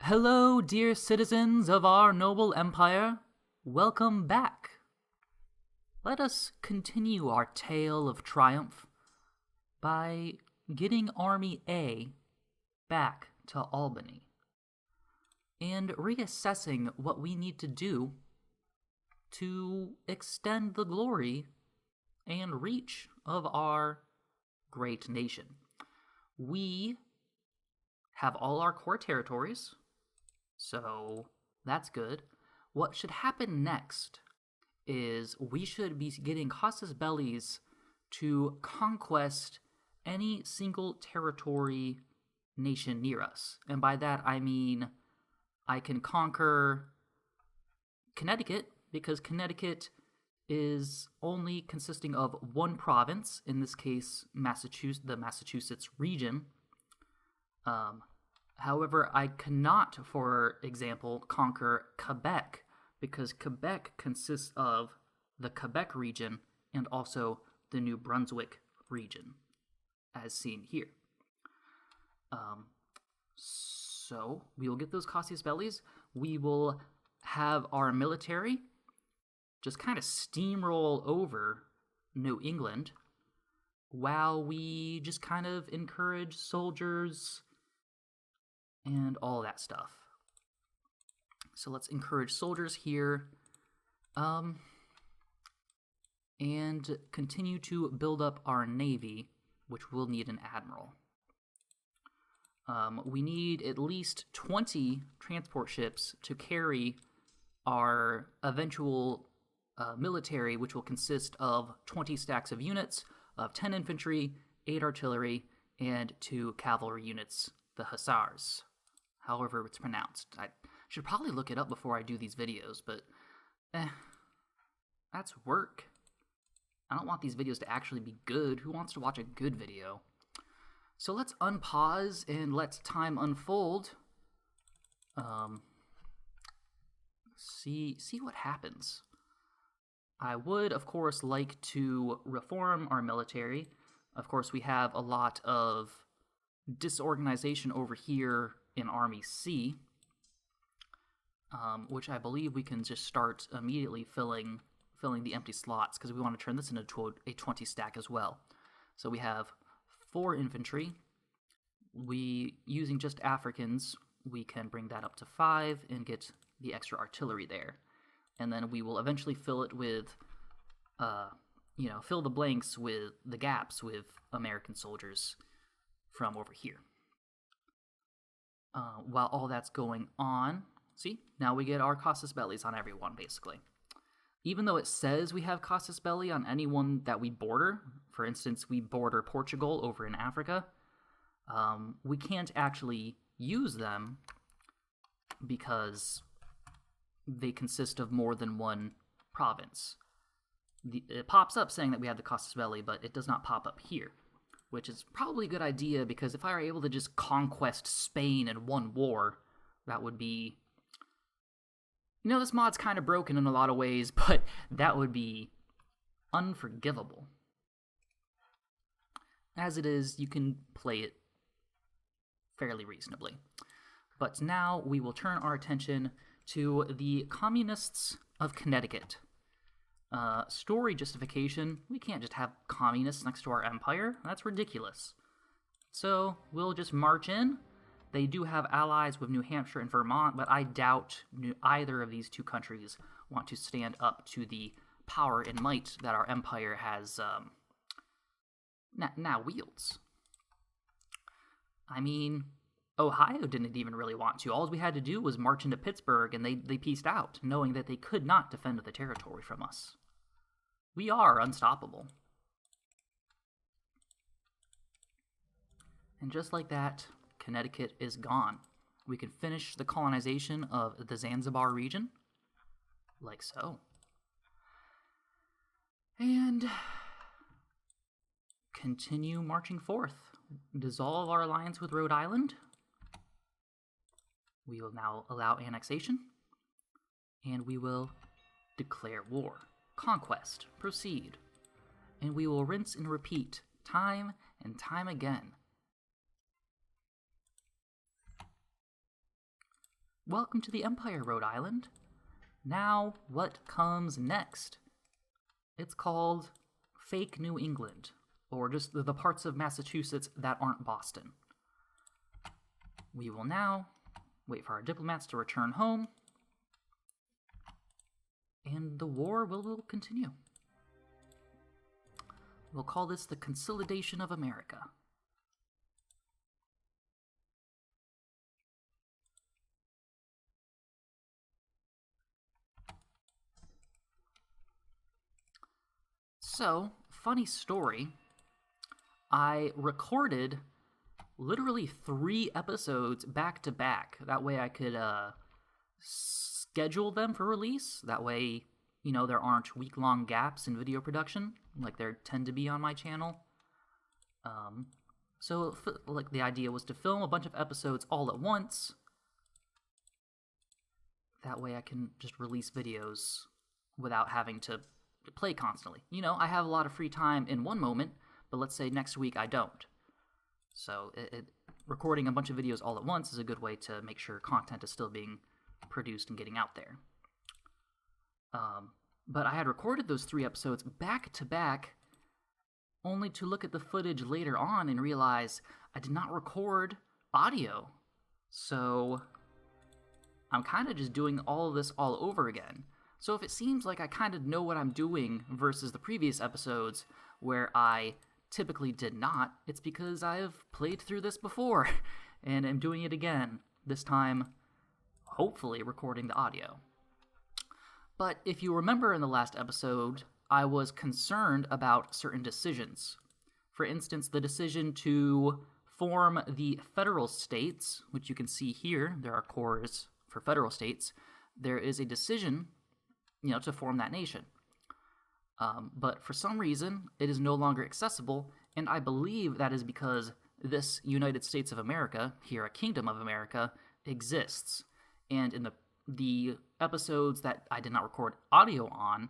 Hello, dear citizens of our noble empire. Welcome back. Let us continue our tale of triumph by getting Army A back to Albany and reassessing what we need to do to extend the glory and reach of our great nation. We have all our core territories, so that's good. What should happen next is we should be getting casus bellis to conquest any single territory nation near us. And by that I mean I can conquer Connecticut, because Connecticut is only consisting of one province, in this case the Massachusetts region. However, I cannot, for example, conquer Quebec, because Quebec consists of the Quebec region and also the New Brunswick region, as seen here. So we will get those casus bellis. We will have our military just kind of steamroll over New England while we just kind of encourage soldiers and all that stuff. So let's encourage soldiers here, and continue to build up our navy, which will need an admiral. We need at least 20 transport ships to carry our eventual military, which will consist of 20 stacks of units of 10 infantry, 8 artillery, and 2 cavalry units, the hussars, however it's pronounced. I should probably look it up before I do these videos, but that's work. I don't want these videos to actually be good. Who wants to watch a good video? So let's unpause and let time unfold. See what happens. I would, of course, like to reform our military. Of course, we have a lot of disorganization over here in Army C, which I believe we can just start immediately filling the empty slots, because we want to turn this into a 20 stack as well. So we have 4 infantry. Using just Africans, we can bring that up to 5 and get the extra artillery there. And then we will eventually fill it with, fill the blanks with the gaps with American soldiers from over here. While all that's going on, see, now we get our casus bellis on everyone, basically. Even though it says we have casus belli on anyone that we border, for instance, we border Portugal over in Africa, we can't actually use them because they consist of more than one province. It pops up saying that we have the casus belli, but it does not pop up here, which is probably a good idea, because if I were able to just conquest Spain in one war, that would be... this mod's kind of broken in a lot of ways, but that would be unforgivable. As it is, you can play it fairly reasonably. But now we will turn our attention to the communists of Connecticut. Story justification: we can't just have communists next to our empire. That's ridiculous. So we'll just march in. They do have allies with New Hampshire and Vermont, but I doubt either of these two countries want to stand up to the power and might that our empire has now wields. I mean, Ohio didn't even really want to. All we had to do was march into Pittsburgh, and they peaced out, knowing that they could not defend the territory from us. We are unstoppable. And just like that, Connecticut is gone. We can finish the colonization of the Zanzibar region, like so. And continue marching forth. Dissolve our alliance with Rhode Island. We will now allow annexation, and we will declare war. Conquest. Proceed. And we will rinse and repeat time and time again. Welcome to the Empire, Rhode Island. Now, what comes next? It's called Fake New England, or just the parts of Massachusetts that aren't Boston. We will now wait for our diplomats to return home, and the war will continue. We'll call this the Consolidation of America. So, funny story, I recorded literally 3 episodes back to back. That way I could schedule them for release. That way, there aren't week-long gaps in video production like there tend to be on my channel. So the idea was to film a bunch of episodes all at once. That way I can just release videos without having to play constantly. I have a lot of free time in one moment, but let's say next week I don't. So recording a bunch of videos all at once is a good way to make sure content is still being produced and getting out there. But I had recorded those 3 episodes back to back, only to look at the footage later on and realize I did not record audio. So I'm kind of just doing all of this all over again. So if it seems like I kind of know what I'm doing versus the previous episodes where I typically did not, it's because I've played through this before and am doing it again, this time hopefully recording the audio. But if you remember in the last episode, I was concerned about certain decisions. For instance, the decision to form the federal states, which you can see here, there are cores for federal states. There is a decision to form that nation. But for some reason, it is no longer accessible, and I believe that is because this United States of America, here a Kingdom of America, exists. And in the episodes that I did not record audio on,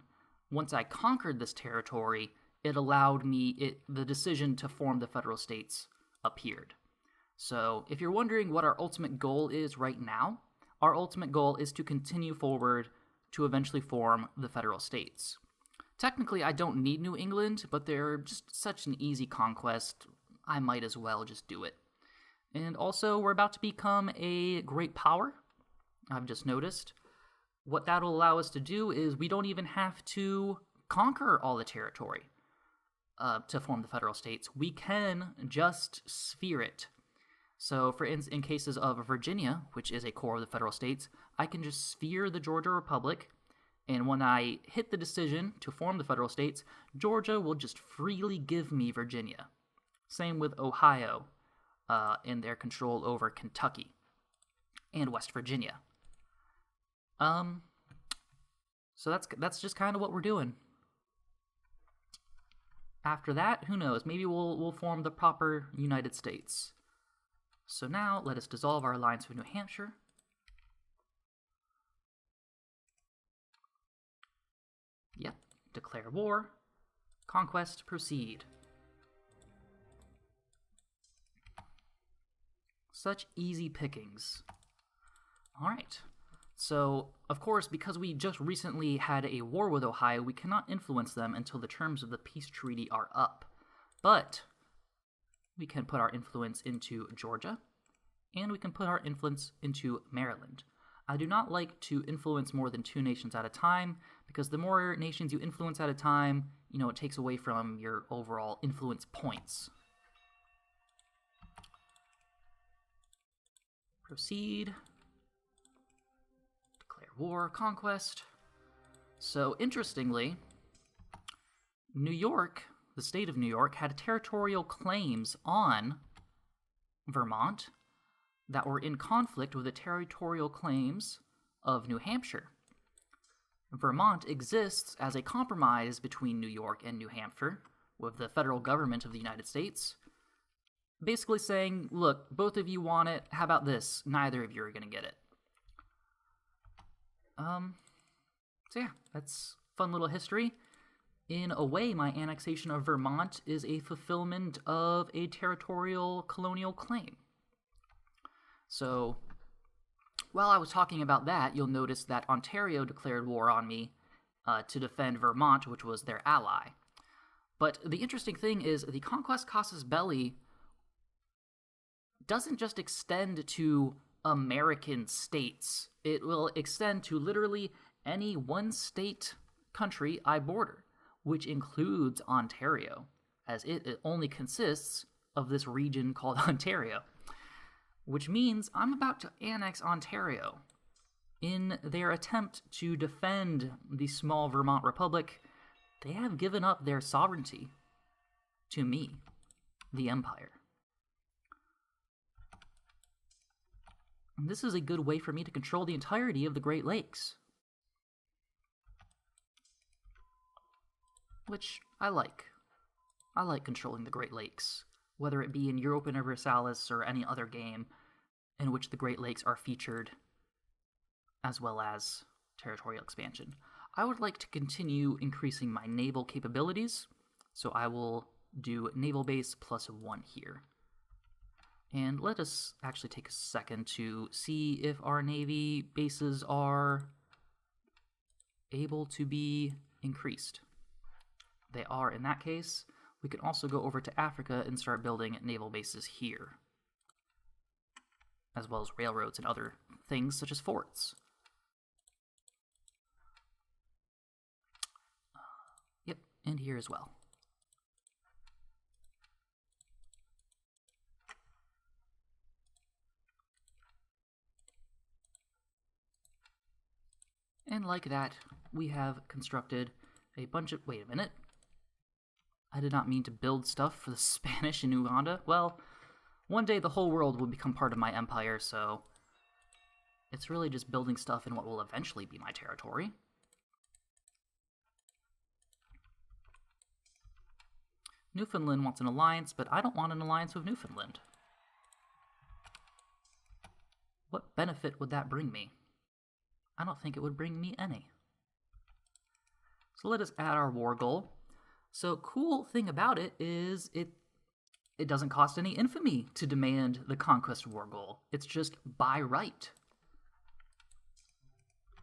once I conquered this territory, it allowed me, the decision to form the federal states appeared. So if you're wondering what our ultimate goal is right now, our ultimate goal is to continue forward to eventually form the federal states. Technically, I don't need New England, but they're just such an easy conquest, I might as well just do it. And also, we're about to become a great power, I've just noticed. What that'll allow us to do is we don't even have to conquer all the territory to form the federal states. We can just sphere it. So, for instance, in cases of Virginia, which is a core of the federal states, I can just sphere the Georgia Republic, and when I hit the decision to form the federal states, Georgia will just freely give me Virginia. Same with Ohio and their control over Kentucky and West Virginia. So that's just kind of what we're doing. After that, who knows? Maybe we'll form the proper United States. So now, let us dissolve our alliance with New Hampshire. Yep, declare war. Conquest, proceed. Such easy pickings. Alright, so, of course, because we just recently had a war with Ohio, we cannot influence them until the terms of the peace treaty are up. But we can put our influence into Georgia, and we can put our influence into Maryland. I do not like to influence more than 2 nations at a time, because the more nations you influence at a time, it takes away from your overall influence points. Proceed. Declare war, conquest. So, interestingly, New York, the state of New York, had territorial claims on Vermont that were in conflict with the territorial claims of New Hampshire. Vermont exists as a compromise between New York and New Hampshire with the federal government of the United States, basically saying, look, both of you want it, how about this? Neither of you are going to get it. So yeah, that's fun little history. In a way, my annexation of Vermont is a fulfillment of a territorial colonial claim. So, while I was talking about that, you'll notice that Ontario declared war on me to defend Vermont, which was their ally. But the interesting thing is the Conquest Casus Belli doesn't just extend to American states. It will extend to literally any one-state country I border, which includes Ontario, as it only consists of this region called Ontario, which means I'm about to annex Ontario in their attempt to defend the small Vermont Republic. They have given up their sovereignty to me, the Empire. And this is a good way for me to control the entirety of the Great Lakes, which I like. I like controlling the Great Lakes, whether it be in Europa Universalis or any other game in which the Great Lakes are featured, as well as territorial expansion. I would like to continue increasing my naval capabilities, so I will do naval base +1 here. And let us actually take a second to see if our navy bases are able to be increased. They are in that case. We can also go over to Africa and start building naval bases here, as well as railroads and other things such as forts. Yep, and here as well. And like that, we have constructed a bunch of... Wait a minute. I did not mean to build stuff for the Spanish in Uganda. Well, one day the whole world will become part of my empire, so it's really just building stuff in what will eventually be my territory. Newfoundland wants an alliance, but I don't want an alliance with Newfoundland. What benefit would that bring me? I don't think it would bring me any. So let us add our war goal. So cool thing about it is it doesn't cost any infamy to demand the conquest war goal. It's just by right.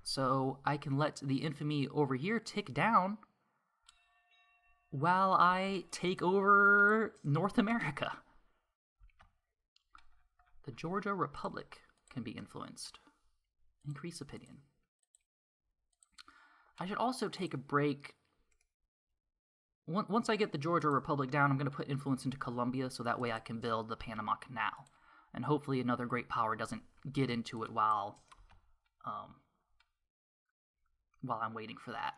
So I can let the infamy over here tick down while I take over North America. The Georgia Republic can be influenced. Increase opinion. I should also take a break. Once I get the Georgia Republic down, I'm going to put influence into Colombia so that way I can build the Panama Canal. And hopefully another great power doesn't get into it while I'm waiting for that.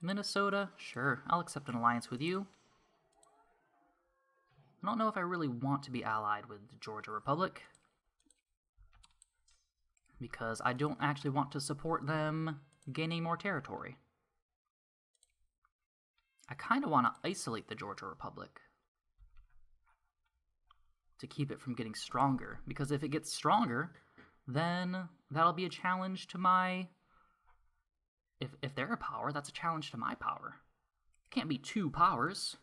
Minnesota, sure, I'll accept an alliance with you. I don't know if I really want to be allied with the Georgia Republic, because I don't actually want to support them gaining more territory. I kind of want to isolate the Georgia Republic to keep it from getting stronger, because if it gets stronger, then that'll be a challenge to my... If they're a power, that's a challenge to my power. Can't be two powers.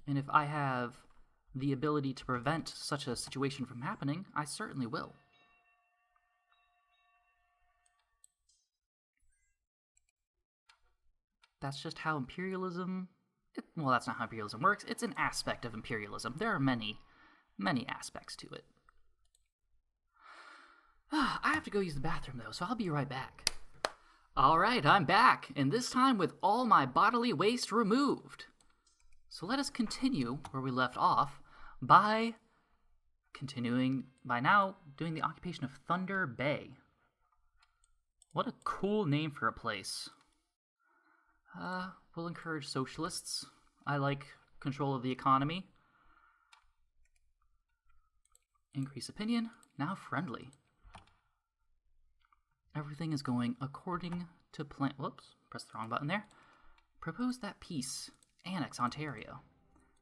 And if I have the ability to prevent such a situation from happening, I certainly will. That's just how imperialism... well, that's not how imperialism works. It's an aspect of imperialism. There are many, many aspects to it. I have to go use the bathroom, though, so I'll be right back. Alright, I'm back, and this time with all my bodily waste removed. So let us continue where we left off by now doing the occupation of Thunder Bay. What a cool name for a place. We'll encourage socialists. I like control of the economy. Increase opinion, now friendly. Everything is going according to plan. Whoops, pressed the wrong button there. Propose that peace. Annex Ontario.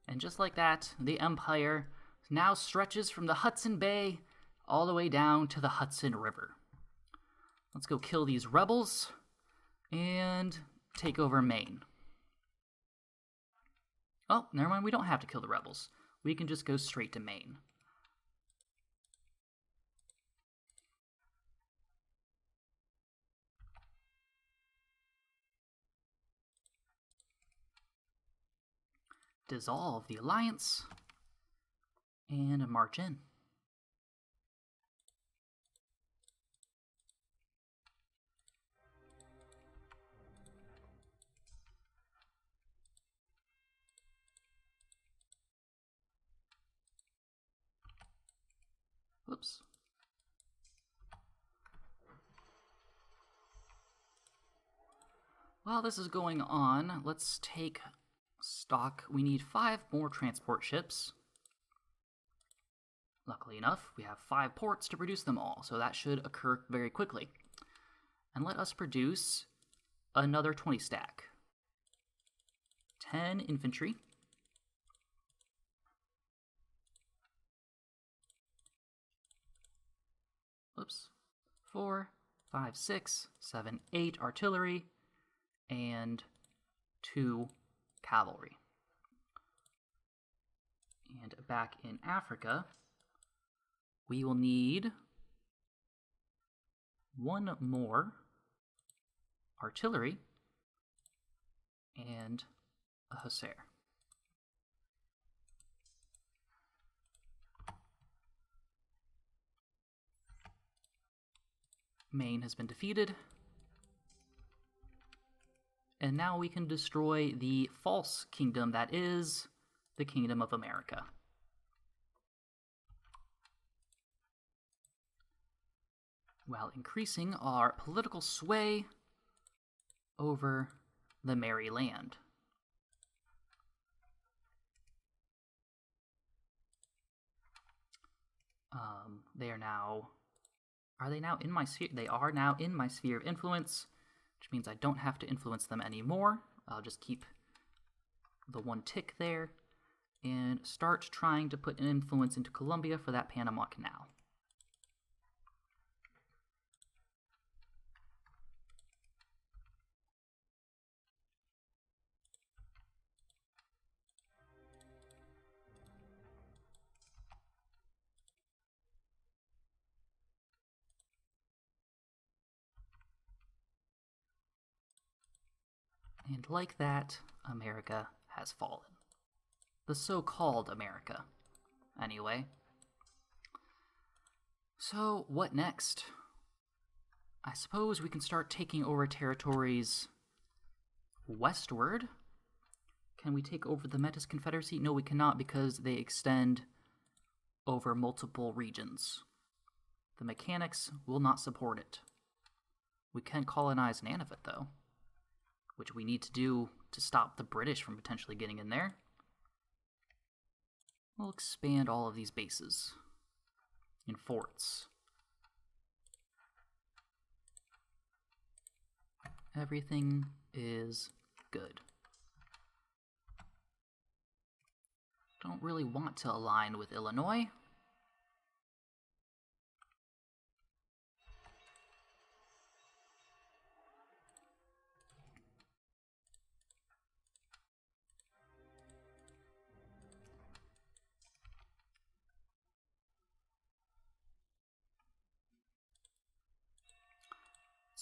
And just like that, the empire now stretches from the Hudson Bay all the way down to the Hudson River. Let's go kill these rebels and take over Maine. Oh, never mind, we don't have to kill the rebels. We can just go straight to Maine. Dissolve the alliance and march in. Whoops. While this is going on, let's take stock. We need 5 more transport ships. Luckily enough, we have 5 ports to produce them all, so that should occur very quickly. And let us produce another 20 stack. 10 infantry. Oops. 4, 5, 6, 7, 8 artillery, and 2 cavalry. And back in Africa, we will need 1 more artillery and a hussar. Maine has been defeated. And now we can destroy the false kingdom that is the Kingdom of America. While increasing our political sway over the Merry Land. They are now... Are they now in my sphere? They are now in my sphere of influence, which means I don't have to influence them anymore. I'll just keep the 1 tick there and start trying to put an influence into Colombia for that Panama Canal. And like that, America has fallen. The so-called America, anyway. So, what next? I suppose we can start taking over territories westward. Can we take over the Metis Confederacy? No, we cannot, because they extend over multiple regions. The mechanics will not support it. We can colonize Nunavut, though, which we need to do to stop the British from potentially getting in there. We'll expand all of these bases in forts. Everything is good. Don't really want to align with Illinois.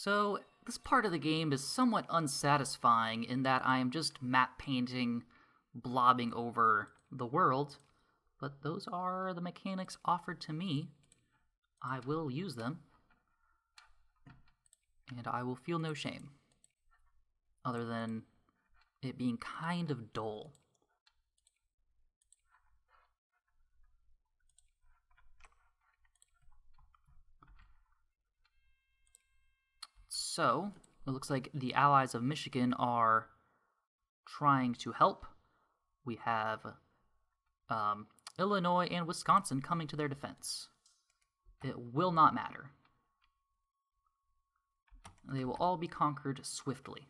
So, this part of the game is somewhat unsatisfying in that I am just map painting, blobbing over the world, but those are the mechanics offered to me. I will use them, and I will feel no shame, other than it being kind of dull. So, it looks like the allies of Michigan are trying to help. We have Illinois and Wisconsin coming to their defense. It will not matter. They will all be conquered swiftly.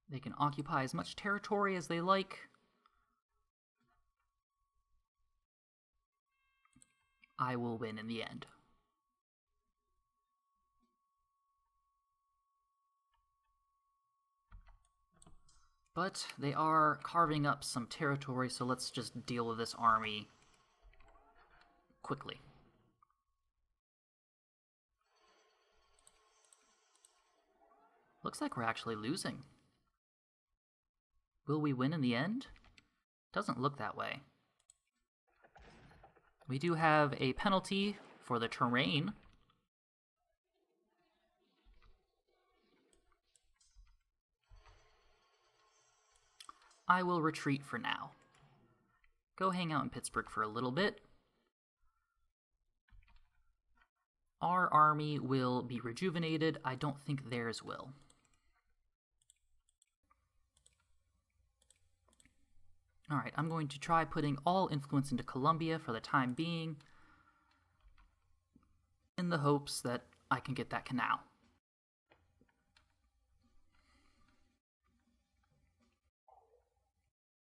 They can occupy as much territory as they like. I will win in the end. But they are carving up some territory, so let's just deal with this army quickly. Looks like we're actually losing. Will we win in the end? Doesn't look that way. We do have a penalty for the terrain. I will retreat for now. Go hang out in Pittsburgh for a little bit. Our army will be rejuvenated. I don't think theirs will. Alright, I'm going to try putting all influence into Colombia for the time being, in the hopes that I can get that canal.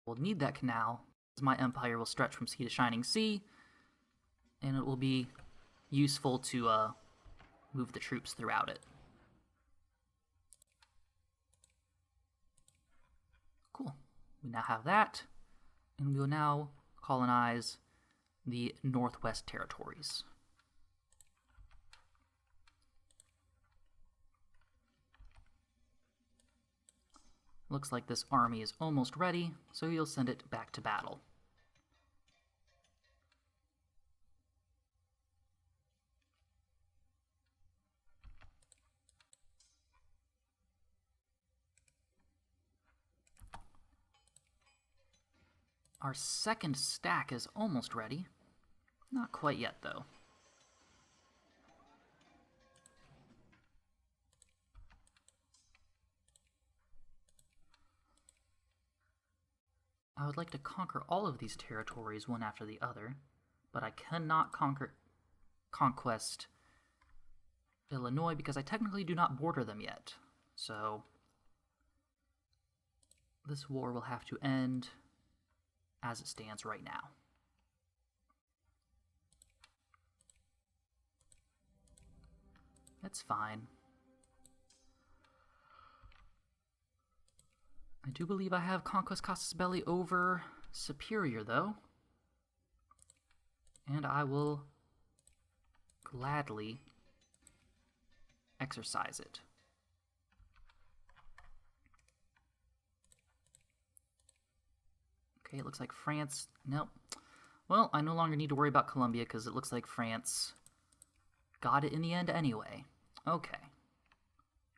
We'll need that canal, as my empire will stretch from sea to shining sea, and it will be useful to move the troops throughout it. Cool. We now have that. And we will now colonize the Northwest Territories. Looks like this army is almost ready, so you'll send it back to battle. Our second stack is almost ready. Not quite yet, though. I would like to conquer all of these territories one after the other, but I cannot conquest Illinois because I technically do not border them yet. So this war will have to end as it stands right now. That's fine. I do believe I have Conquest Casus Belli over Superior, though. And I will gladly exercise it. Okay, it looks like France... Nope. Well, I no longer need to worry about Colombia because it looks like France got it in the end anyway. Okay.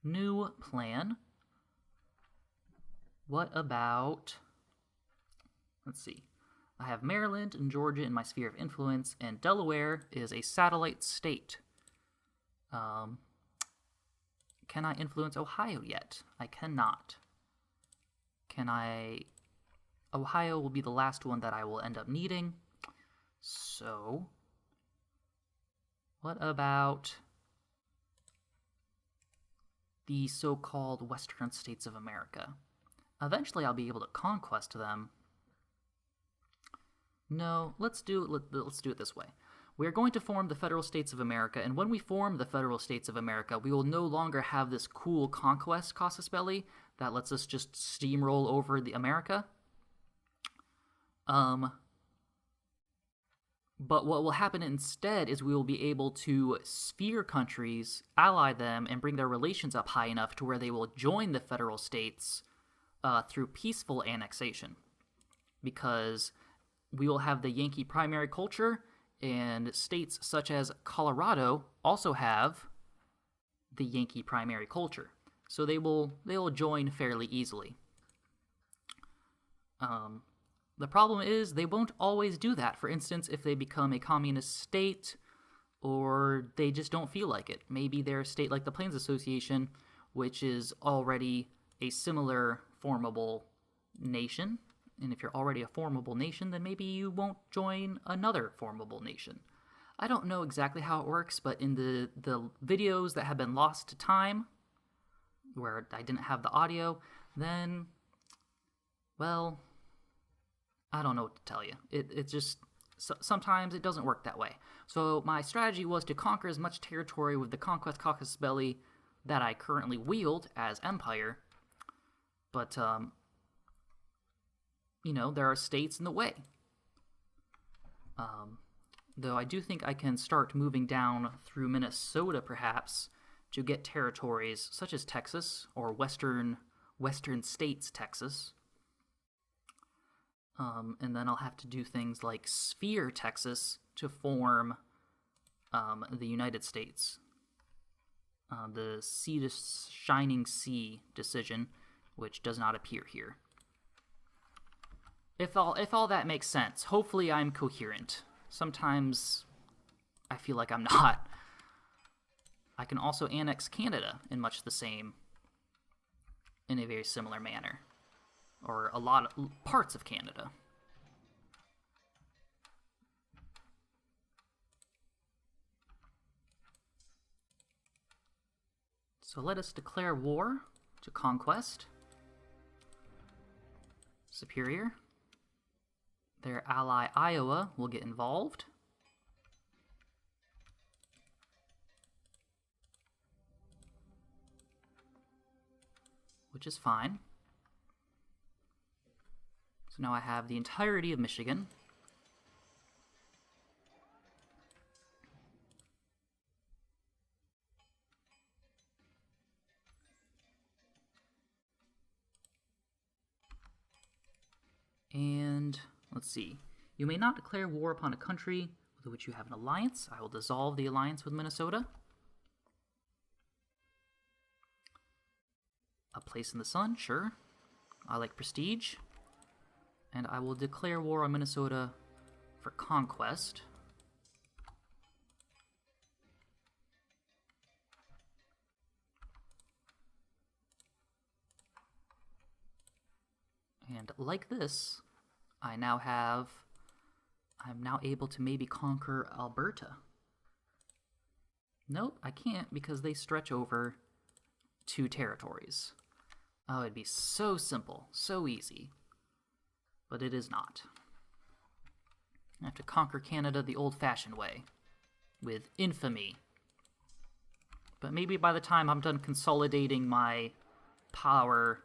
New plan. What about... Let's see. I have Maryland and Georgia in my sphere of influence, and Delaware is a satellite state. Can I influence Ohio yet? I cannot. Can I... Ohio will be the last one that I will end up needing. So, what about the so-called Western States of America? Eventually I'll be able to conquest them. No, let's do it this way. We're going to form the Federal States of America, and when we form the Federal States of America, we will no longer have this cool conquest casus belli that lets us just steamroll over the America. But what will happen instead is we will be able to sphere countries, ally them, and bring their relations up high enough to where they will join the federal states through peaceful annexation. Because we will have the Yankee primary culture, and states such as Colorado also have the Yankee primary culture. So they will join fairly easily. The problem is they won't always do that. For instance, if they become a communist state or they just don't feel like it. Maybe they're a state like the Plains Association, which is already a similar formable nation. And if you're already a formable nation, then maybe you won't join another formable nation. I don't know exactly how it works, but in the videos that have been lost to time, where I didn't have the audio, then, well... I don't know what to tell you. It's just sometimes it doesn't work that way. So my strategy was to conquer as much territory with the Conquest Casus Belli that I currently wield as Empire, but, there are states in the way. Though I do think I can start moving down through Minnesota, perhaps, to get territories such as Texas or Western States, Texas. And then I'll have to do things like Sphere, Texas, to form the United States. The Sea to Shining Sea decision, which does not appear here. If all that makes sense, hopefully I'm coherent. Sometimes I feel like I'm not. I can also annex Canada in a very similar manner. Or a lot of parts of Canada. So let us declare war to conquest. Superior. Their ally Iowa will get involved. Which is fine. So now I have the entirety of Michigan. And let's see. You may not declare war upon a country with which you have an alliance. I will dissolve the alliance with Minnesota. A place in the sun, sure. I like prestige. And I will declare war on Minnesota for conquest. And like this, I'm now able to maybe conquer Alberta. Nope, I can't because they stretch over 2 territories. Oh, it'd be so simple, so easy. But it is not. I have to conquer Canada the old-fashioned way, with infamy. But maybe by the time I'm done consolidating my power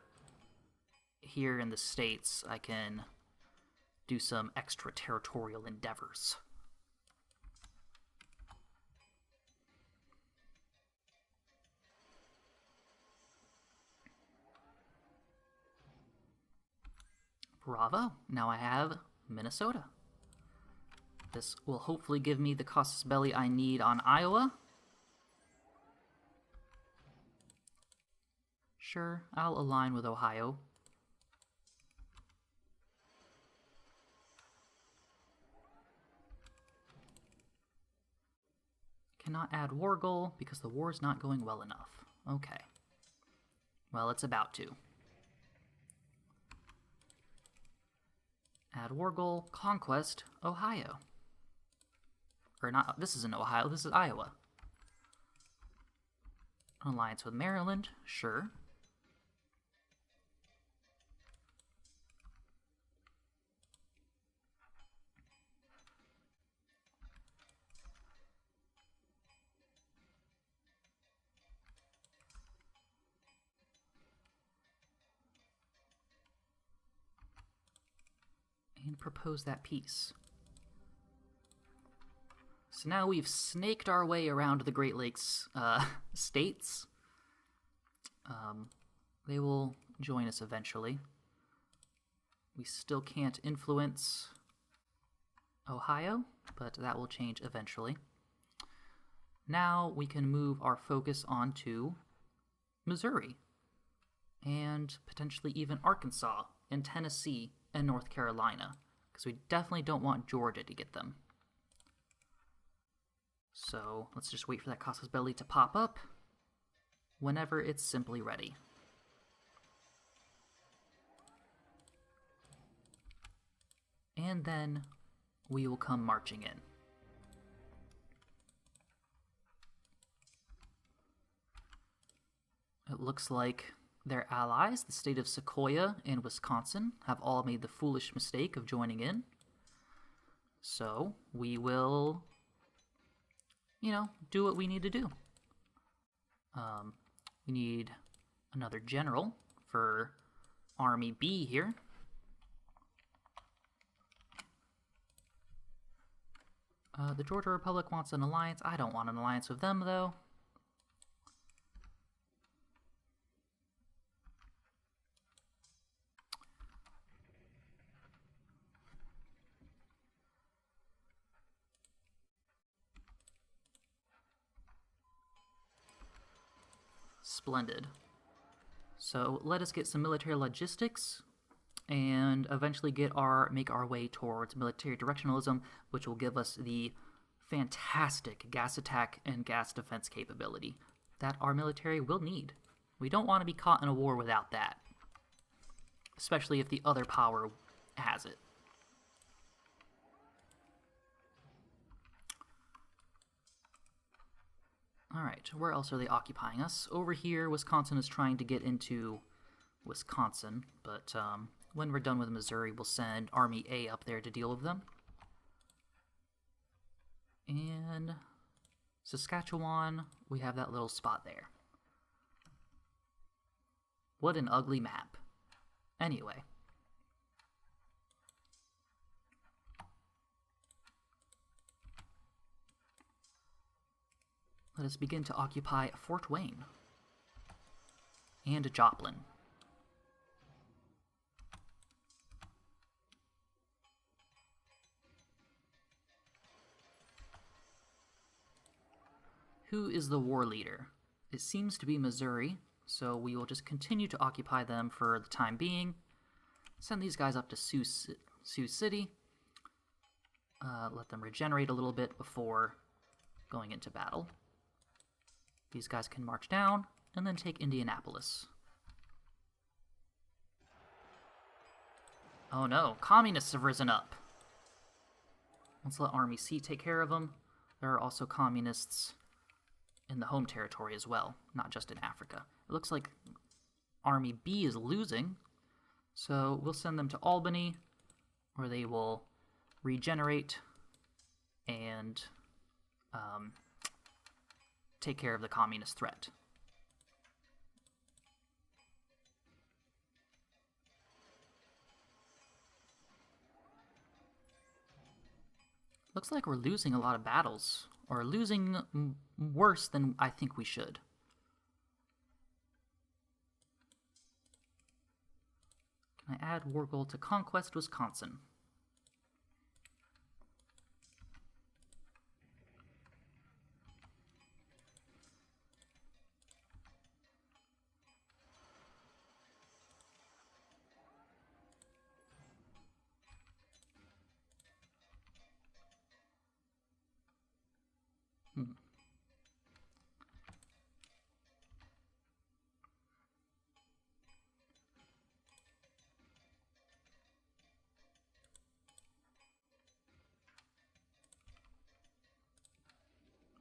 here in the States, I can do some extraterritorial endeavors. Bravo. Now I have Minnesota. This will hopefully give me the casus belli I need on Iowa. Sure, I'll align with Ohio. Cannot add war goal because the war is not going well enough. Okay. Well, it's about to. Add war goal, conquest, Ohio. Or not, this isn't Ohio, this is Iowa. Alliance with Maryland, sure. And propose that peace. So now we've snaked our way around the Great Lakes states. They will join us eventually. We still can't influence Ohio, but that will change eventually. Now we can move our focus onto Missouri, and potentially even Arkansas, and Tennessee, and North Carolina, because we definitely don't want Georgia to get them. So let's just wait for that casus belli to pop up whenever it's simply ready. And then we will come marching in. It looks like their allies, the state of Sequoia and Wisconsin, have all made the foolish mistake of joining in. So we will, do what we need to do. We need another general for Army B here. The Georgia Republic wants an alliance. I don't want an alliance with them, though. Splendid. So let us get some military logistics and eventually make our way towards military directionalism, which will give us the fantastic gas attack and gas defense capability that our military will need. We don't want to be caught in a war without that, especially if the other power has it. Alright, where else are they occupying us? Over here, Wisconsin is trying to get into Wisconsin, but when we're done with Missouri, we'll send Army A up there to deal with them. And Saskatchewan, we have that little spot there. What an ugly map. Anyway. Let us begin to occupy Fort Wayne and Joplin. Who is the war leader? It seems to be Missouri, so we will just continue to occupy them for the time being. Send these guys up to Sioux City. Let them regenerate a little bit before going into battle. These guys can march down and then take Indianapolis. Oh no, communists have risen up. Let's let Army C take care of them. There are also communists in the home territory as well, not just in Africa. It looks like Army B is losing, so we'll send them to Albany, where they will regenerate and take care of the communist threat. Looks like we're losing a lot of battles, or losing worse than I think we should. Can I add war goal to Conquest Wisconsin?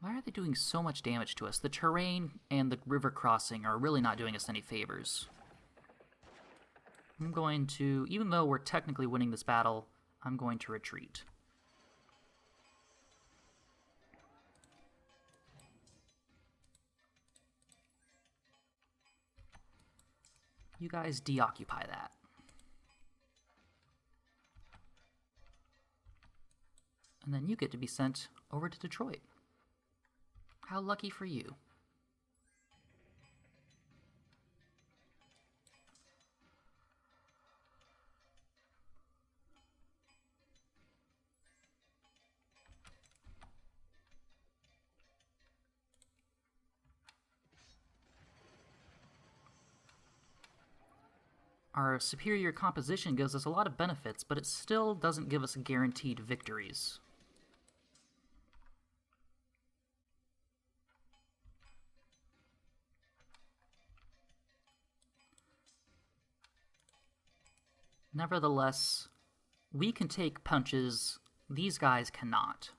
Why are they doing so much damage to us? The terrain and the river crossing are really not doing us any favors. I'm going to, even though we're technically winning this battle, I'm going to retreat. You guys deoccupy that. And then you get to be sent over to Detroit. How lucky for you. Our superior composition gives us a lot of benefits, but it still doesn't give us guaranteed victories. Nevertheless, we can take punches, these guys cannot.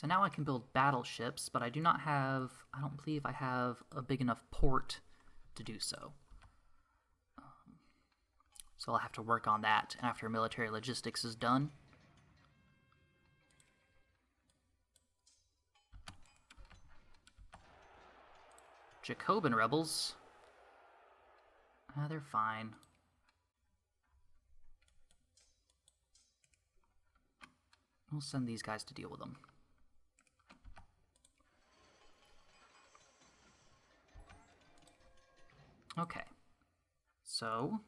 So now I can build battleships, but I don't believe I have a big enough port to do so. So I'll have to work on that after military logistics is done. Jacobin rebels. They're fine. We'll send these guys to deal with them. Okay. So,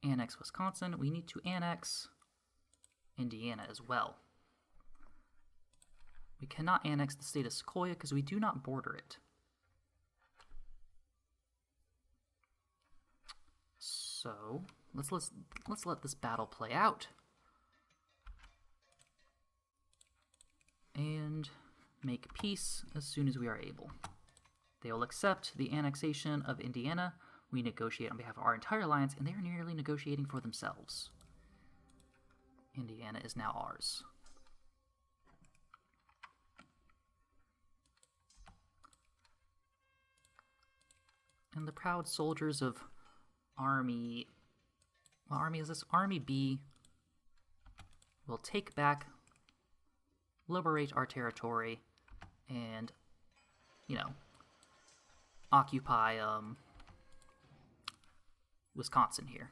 annex Wisconsin. We need to annex Indiana as well. We cannot annex the state of Sequoia because we do not border it. So, let's let this battle play out. And make peace as soon as we are able. They will accept the annexation of Indiana. We negotiate on behalf of our entire alliance, and they are nearly negotiating for themselves. Indiana is now ours. And the proud soldiers of Army... What army is this? Army B will take back, liberate our territory, and, you know, occupy Wisconsin here.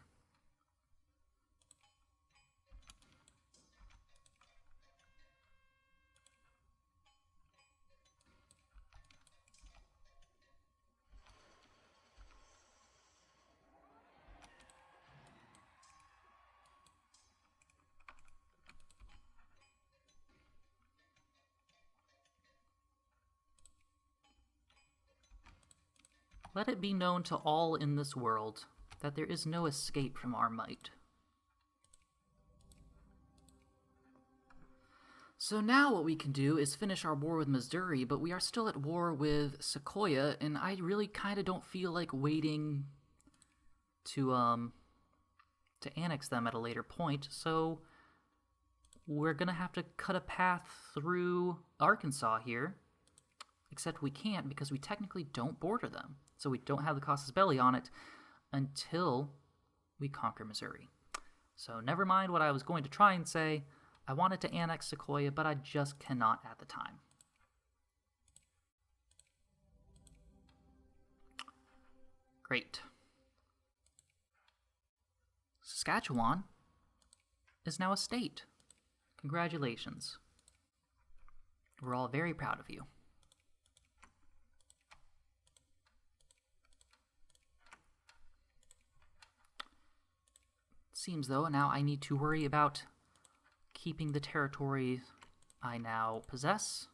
Let it be known to all in this world that there is no escape from our might. So now what we can do is finish our war with Missouri, but we are still at war with Sequoia, and I really kind of don't feel like waiting to annex them at a later point, so we're gonna have to cut a path through Arkansas here, except we can't because we technically don't border them. So we don't have the casus belli on it until we conquer Missouri. So never mind what I was going to try and say. I wanted to annex Sequoia, but I just cannot at the time. Great. Saskatchewan is now a state. Congratulations. We're all very proud of you. Seems, though, now I need to worry about keeping the territory I now possess,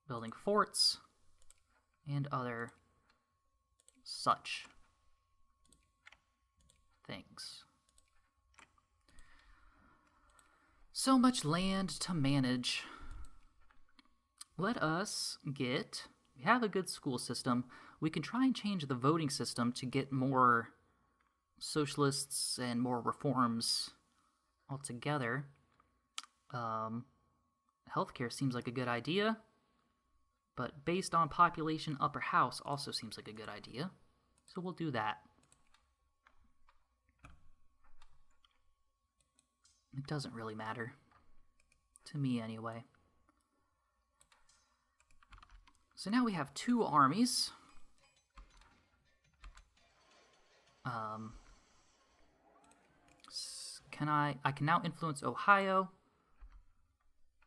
building forts, and other such things. So much land to manage. Let us get... We have a good school system. We can try and change the voting system to get more socialists and more reforms altogether. Healthcare seems like a good idea, but based on population, upper house also seems like a good idea, so we'll do that. It doesn't really matter, to me anyway. So now we have two armies. I can now influence Ohio,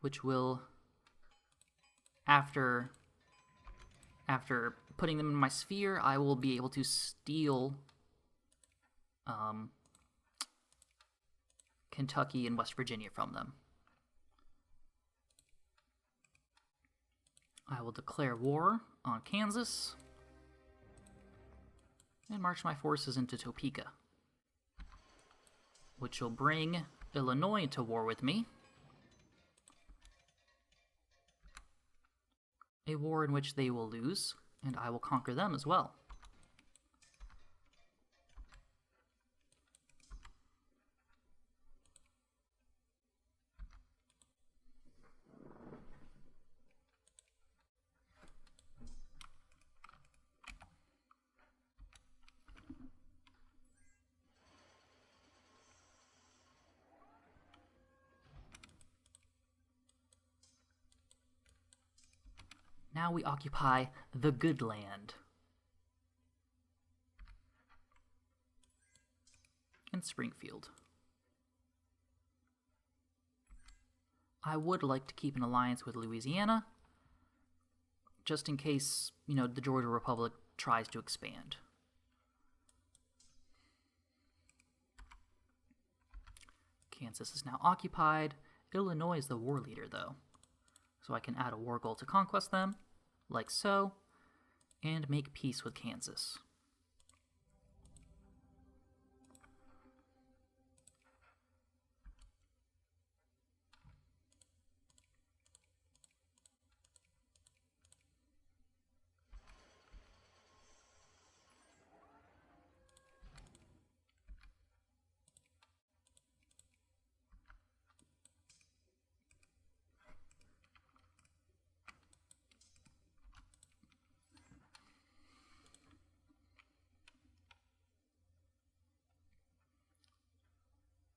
which will, after putting them in my sphere, I will be able to steal Kentucky and West Virginia from them. I will declare war on Kansas and march my forces into Topeka, which will bring Illinois into war with me. A war in which they will lose, and I will conquer them as well. Now we occupy the good land. In Springfield. I would like to keep an alliance with Louisiana, just in case, the Georgia Republic tries to expand. Kansas is now occupied. Illinois is the war leader, though. So I can add a war goal to conquest them, like so, and make peace with Kansas.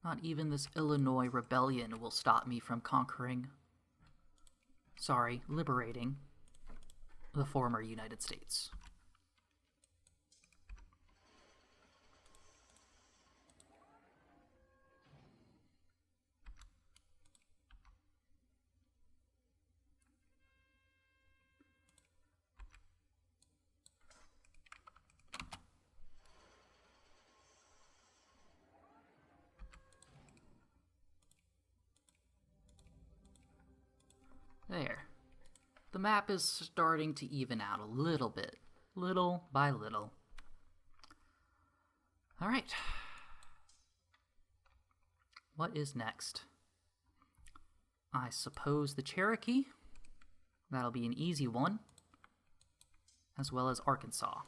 Not even this Illinois rebellion will stop me from liberating the former United States. There. The map is starting to even out a little bit. Little by little. Alright. What is next? I suppose the Cherokee. That'll be an easy one. As well as Arkansas.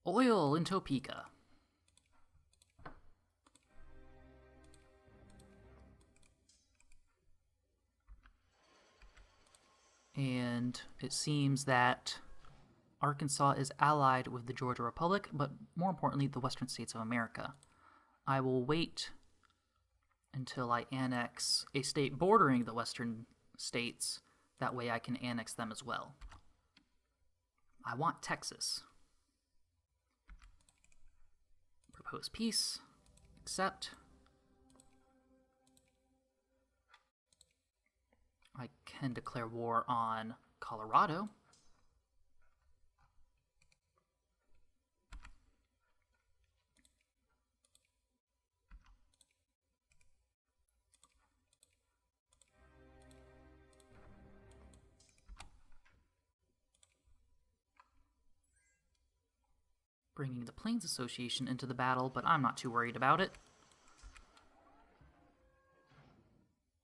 Oil in Topeka. And it seems that Arkansas is allied with the Georgia Republic, but more importantly, the Western States of America. I will wait until I annex a state bordering the Western States. That way I can annex them as well. I want Texas. Propose peace. Accept. I can declare war on Colorado. Bringing the Plains Association into the battle, but I'm not too worried about it.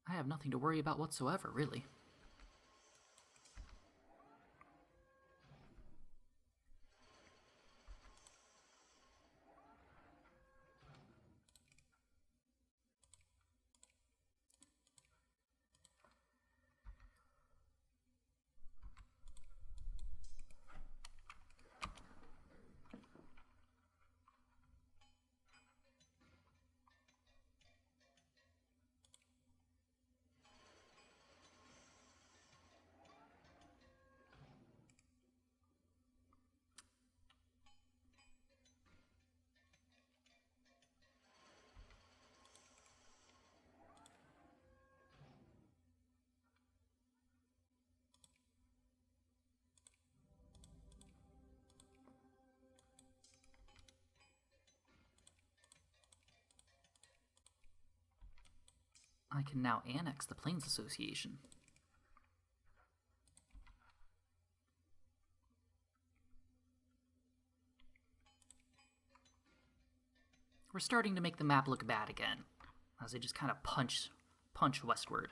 I have nothing to worry about whatsoever, really. I can now annex the Plains Association. We're starting to make the map look bad again, as they just kind of punch westward.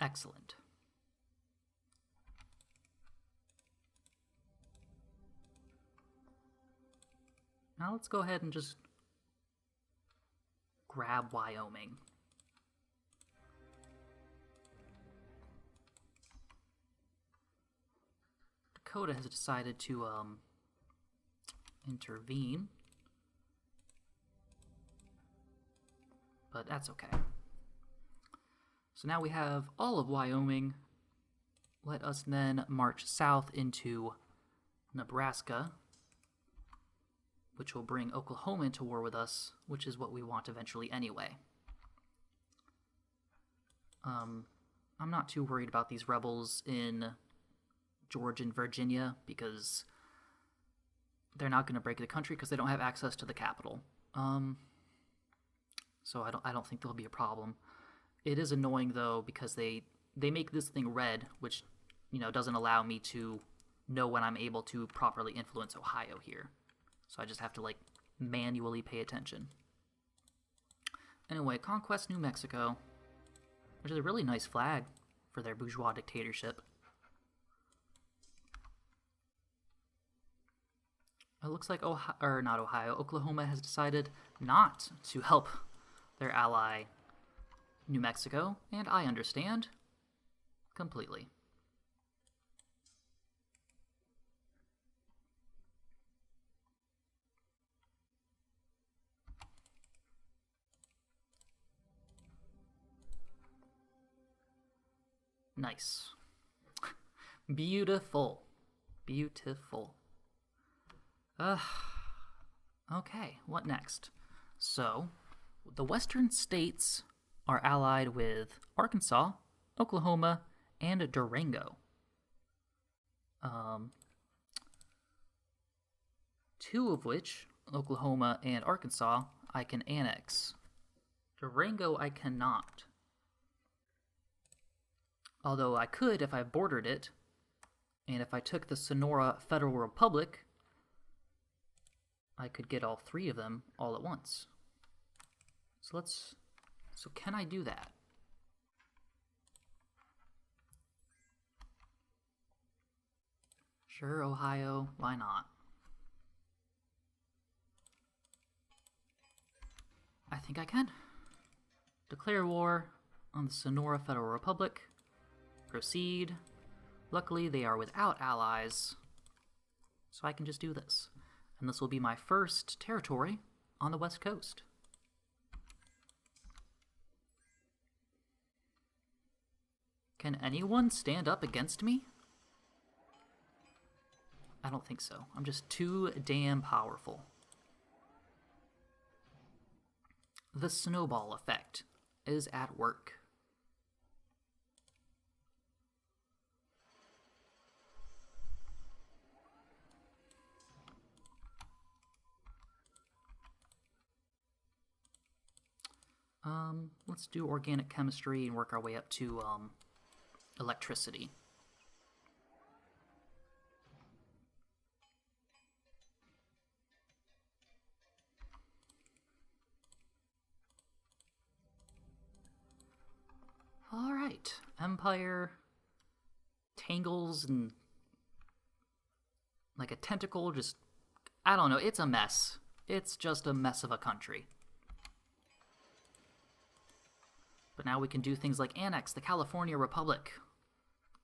Excellent. Now let's go ahead and just grab Wyoming. Dakota has decided to intervene, but that's okay. So now we have all of Wyoming. Let us then march south into Nebraska, which will bring Oklahoma into war with us, which is what we want eventually anyway. I'm not too worried about these rebels in Georgia and Virginia because they're not going to break the country because they don't have access to the capital. So I don't think there'll be a problem. It is annoying though because they make this thing red, which doesn't allow me to know when I'm able to properly influence Ohio here. So I just have to manually pay attention. Anyway, Conquest New Mexico, which is a really nice flag for their bourgeois dictatorship. It looks like Oklahoma has decided not to help their ally New Mexico, and I understand completely. Nice. Beautiful. Beautiful. Okay, what next? So, the western states are allied with Arkansas, Oklahoma, and Durango. Two of which, Oklahoma and Arkansas, I can annex. Durango I cannot. Although I could if I bordered it, and if I took the Sonora Federal Republic, I could get all three of them all at once. So can I do that? Sure, Ohio, why not? I think I can. Declare war on the Sonora Federal Republic. Proceed. Luckily, they are without allies, so I can just do this. And this will be my first territory on the West Coast. Can anyone stand up against me? I don't think so. I'm just too damn powerful. The snowball effect is at work. Let's do organic chemistry and work our way up to electricity. All right, Empire tangles and like a tentacle, just, I don't know, it's a mess. It's just a mess of a country. But now we can do things like annex the California Republic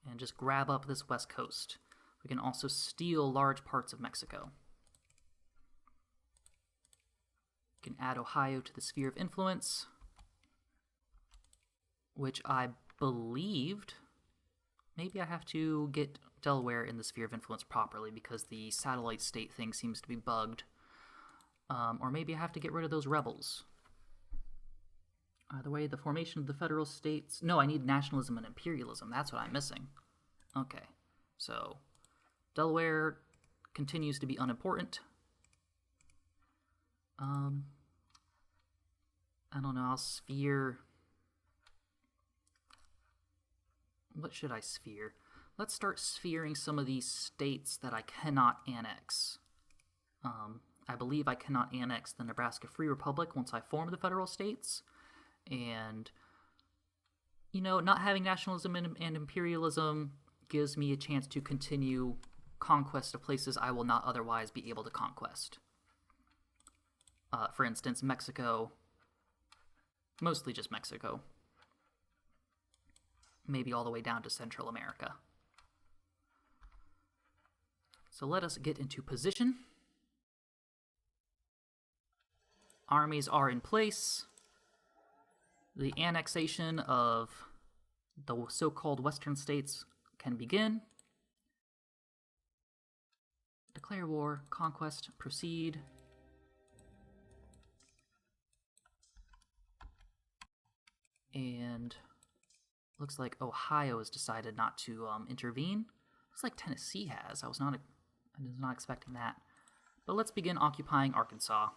and just grab up this West Coast. We can also steal large parts of Mexico. We can add Ohio to the sphere of influence, which I believed, maybe I have to get Delaware in the sphere of influence properly because the satellite state thing seems to be bugged. Or maybe I have to get rid of those rebels. Either way, the formation of the federal states... No, I need nationalism and imperialism. That's what I'm missing. Okay, so Delaware continues to be unimportant. I don't know, I'll sphere... What should I sphere? Let's start sphering some of these states that I cannot annex. I believe I cannot annex the Nebraska Free Republic once I form the federal states, and not having nationalism and imperialism gives me a chance to continue conquest of places I will not otherwise be able to conquest. For instance, Mexico, mostly just Mexico, maybe all the way down to Central America. So let us get into position. Armies are in place. The annexation of the so-called Western states can begin. Declare war, conquest, proceed. And looks like Ohio has decided not to intervene. Looks like Tennessee has. I was not expecting that. But let's begin occupying Arkansas.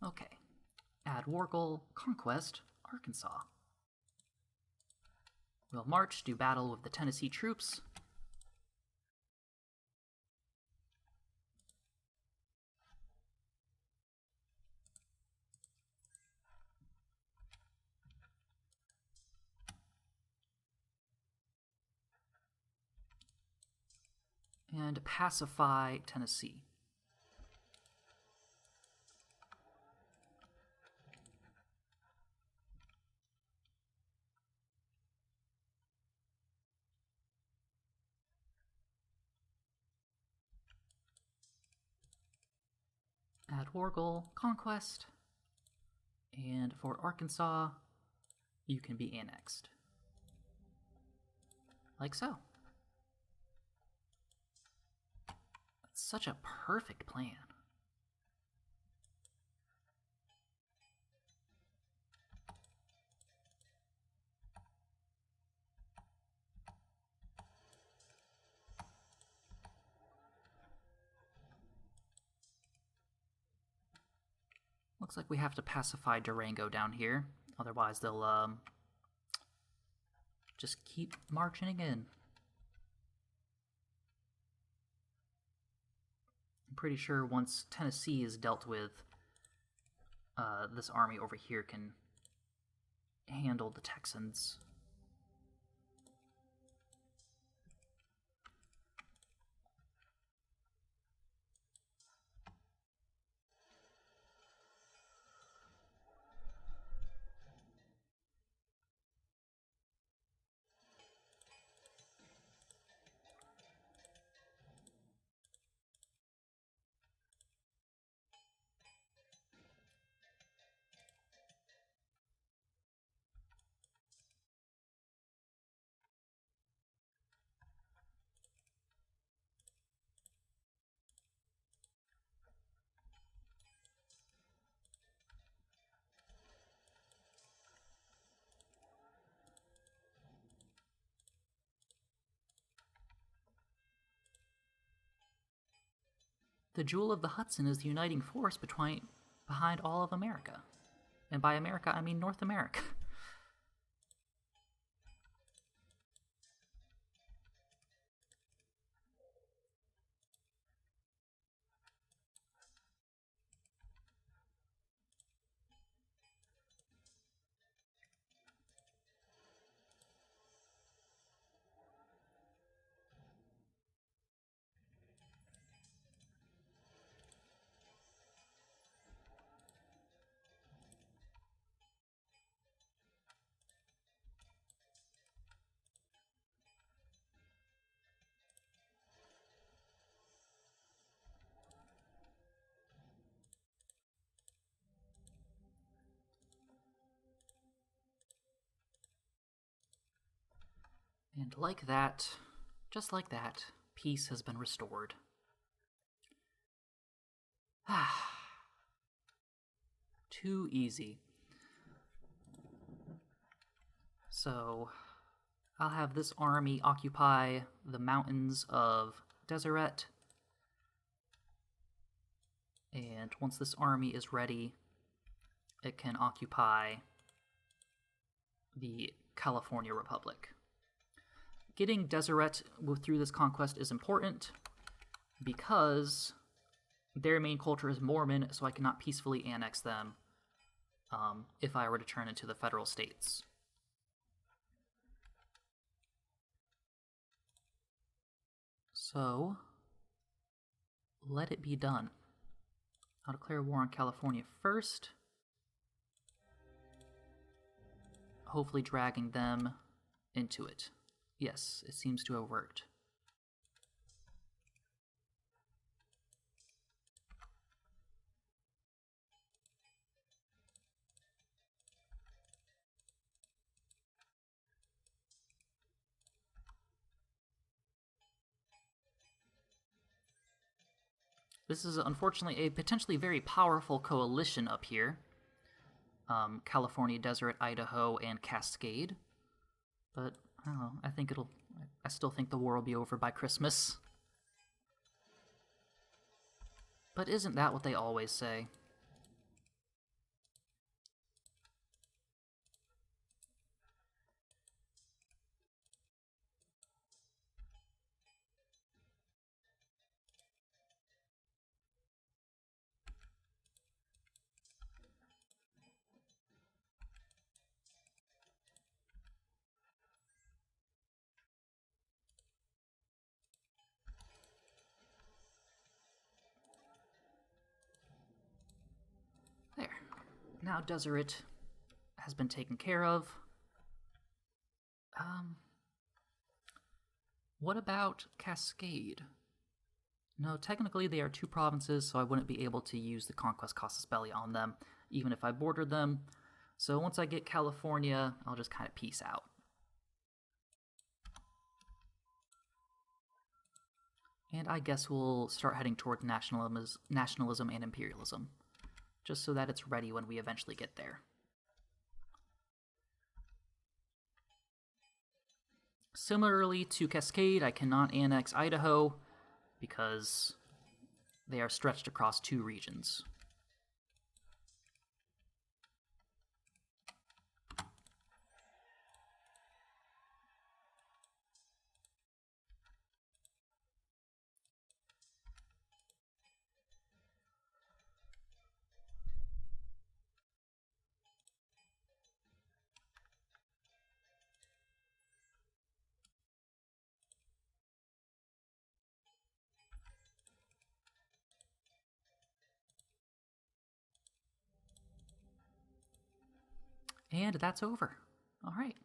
Okay. Add war goal, conquest, Arkansas. We'll march, do battle with the Tennessee troops. And pacify Tennessee. Add war goal, conquest. And for Arkansas, you can be annexed. Like so. That's such a perfect plan. Looks like we have to pacify Durango down here. Otherwise, they'll just keep marching in. I'm pretty sure once Tennessee is dealt with, this army over here can handle the Texans. The Jewel of the Hudson is the uniting force behind all of America. And by America, I mean North America. And like that, just like that, peace has been restored. Too easy. So, I'll have this army occupy the mountains of Deseret. And once this army is ready, it can occupy the California Republic. Getting Deseret through this conquest is important because their main culture is Mormon, so I cannot peacefully annex them if I were to turn into the federal states. So, let it be done. I'll declare war on California first, hopefully dragging them into it. Yes, it seems to have worked. This is unfortunately a potentially very powerful coalition up here. California, Deseret, Idaho, and Cascade. But, I don't know, I still think the war will be over by Christmas. But isn't that what they always say? There. Now Deseret has been taken care of. What about Cascade? No, technically they are two provinces, so I wouldn't be able to use the Conquest Casus Belli on them, even if I bordered them. So once I get California, I'll just kind of peace out. And I guess we'll start heading toward nationalism and imperialism, just so that it's ready when we eventually get there. Similarly to Cascade, I cannot annex Idaho because they are stretched across two regions. And that's over. All right.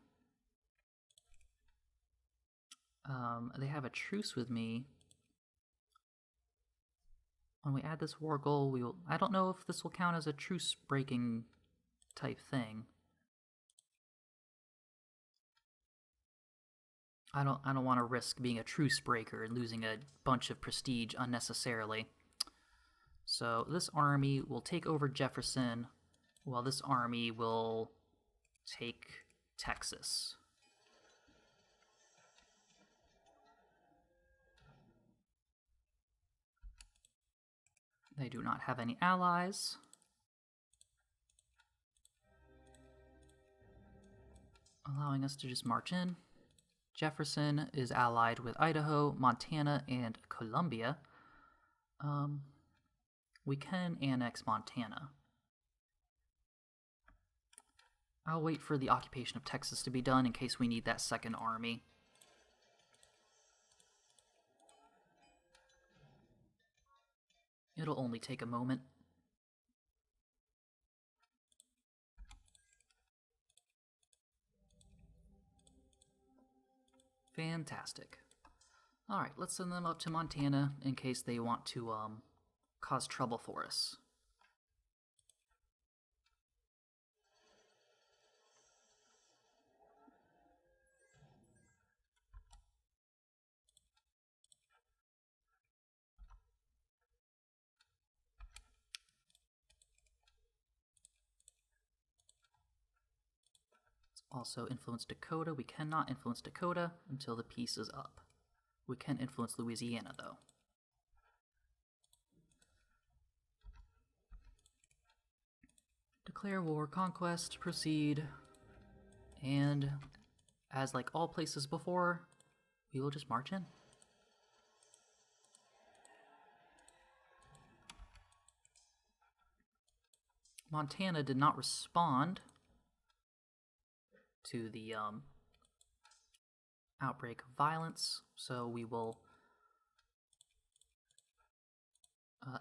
They have a truce with me. When we add this war goal, I don't know if this will count as a truce breaking type thing. I don't want to risk being a truce breaker and losing a bunch of prestige unnecessarily. So this army will take over Jefferson, while this army will take Texas. They do not have any allies. Allowing us to just march in. Jefferson is allied with Idaho, Montana, and Columbia. We can annex Montana. I'll wait for the occupation of Texas to be done in case we need that second army. It'll only take a moment. Fantastic. Alright, let's send them up to Montana in case they want to cause trouble for us. Also influence Dakota. We cannot influence Dakota until the peace is up. We can influence Louisiana, though. Declare war, conquest, proceed, and as like all places before, we will just march in. Montana did not respond to the outbreak of violence, so we will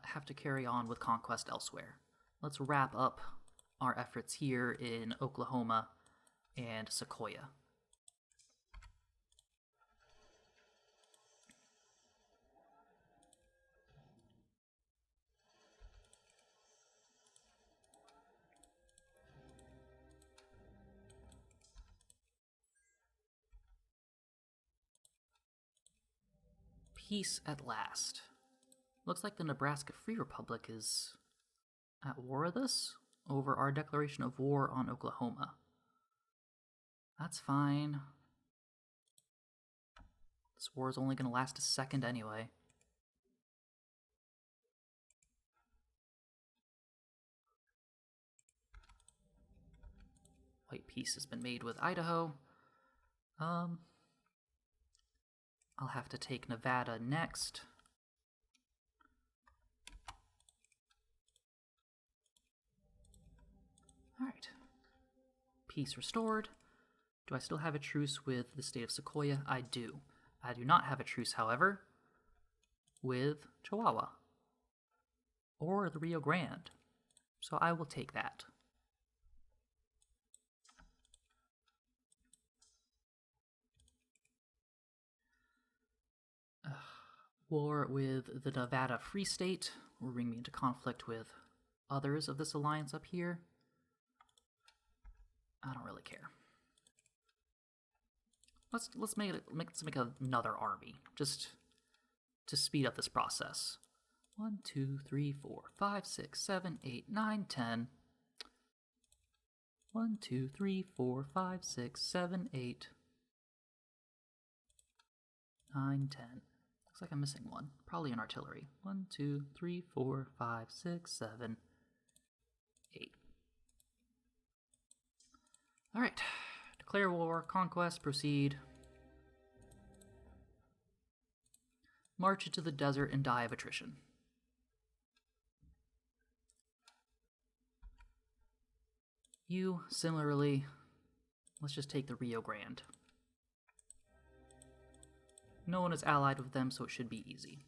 have to carry on with conquest elsewhere. Let's wrap up our efforts here in Oklahoma and Sequoia. Peace at last. Looks like the Nebraska Free Republic is at war with us over our declaration of war on Oklahoma. That's fine. This war is only going to last a second anyway. White peace has been made with Idaho. I'll have to take Nevada next. Alright. Peace restored. Do I still have a truce with the state of Sequoia? I do. I do not have a truce, however, with Chihuahua or the Rio Grande. So I will take that. War with the Nevada Free State will bring me into conflict with others of this alliance up here. I don't really care. Let's make another army, just to speed up this process. 1, 2, 3, 4, 5, 6, 7, 8, 9, 10. 1, 2, 3, 4, 5, 6, 7, 8, 9, 10. Looks like I'm missing one. Probably an artillery. 1, 2, 3, 4, 5, 6, 7, 8. Alright. Declare war, conquest, proceed. March into the desert and die of attrition. You, similarly, let's just take the Rio Grande. No one is allied with them, so it should be easy.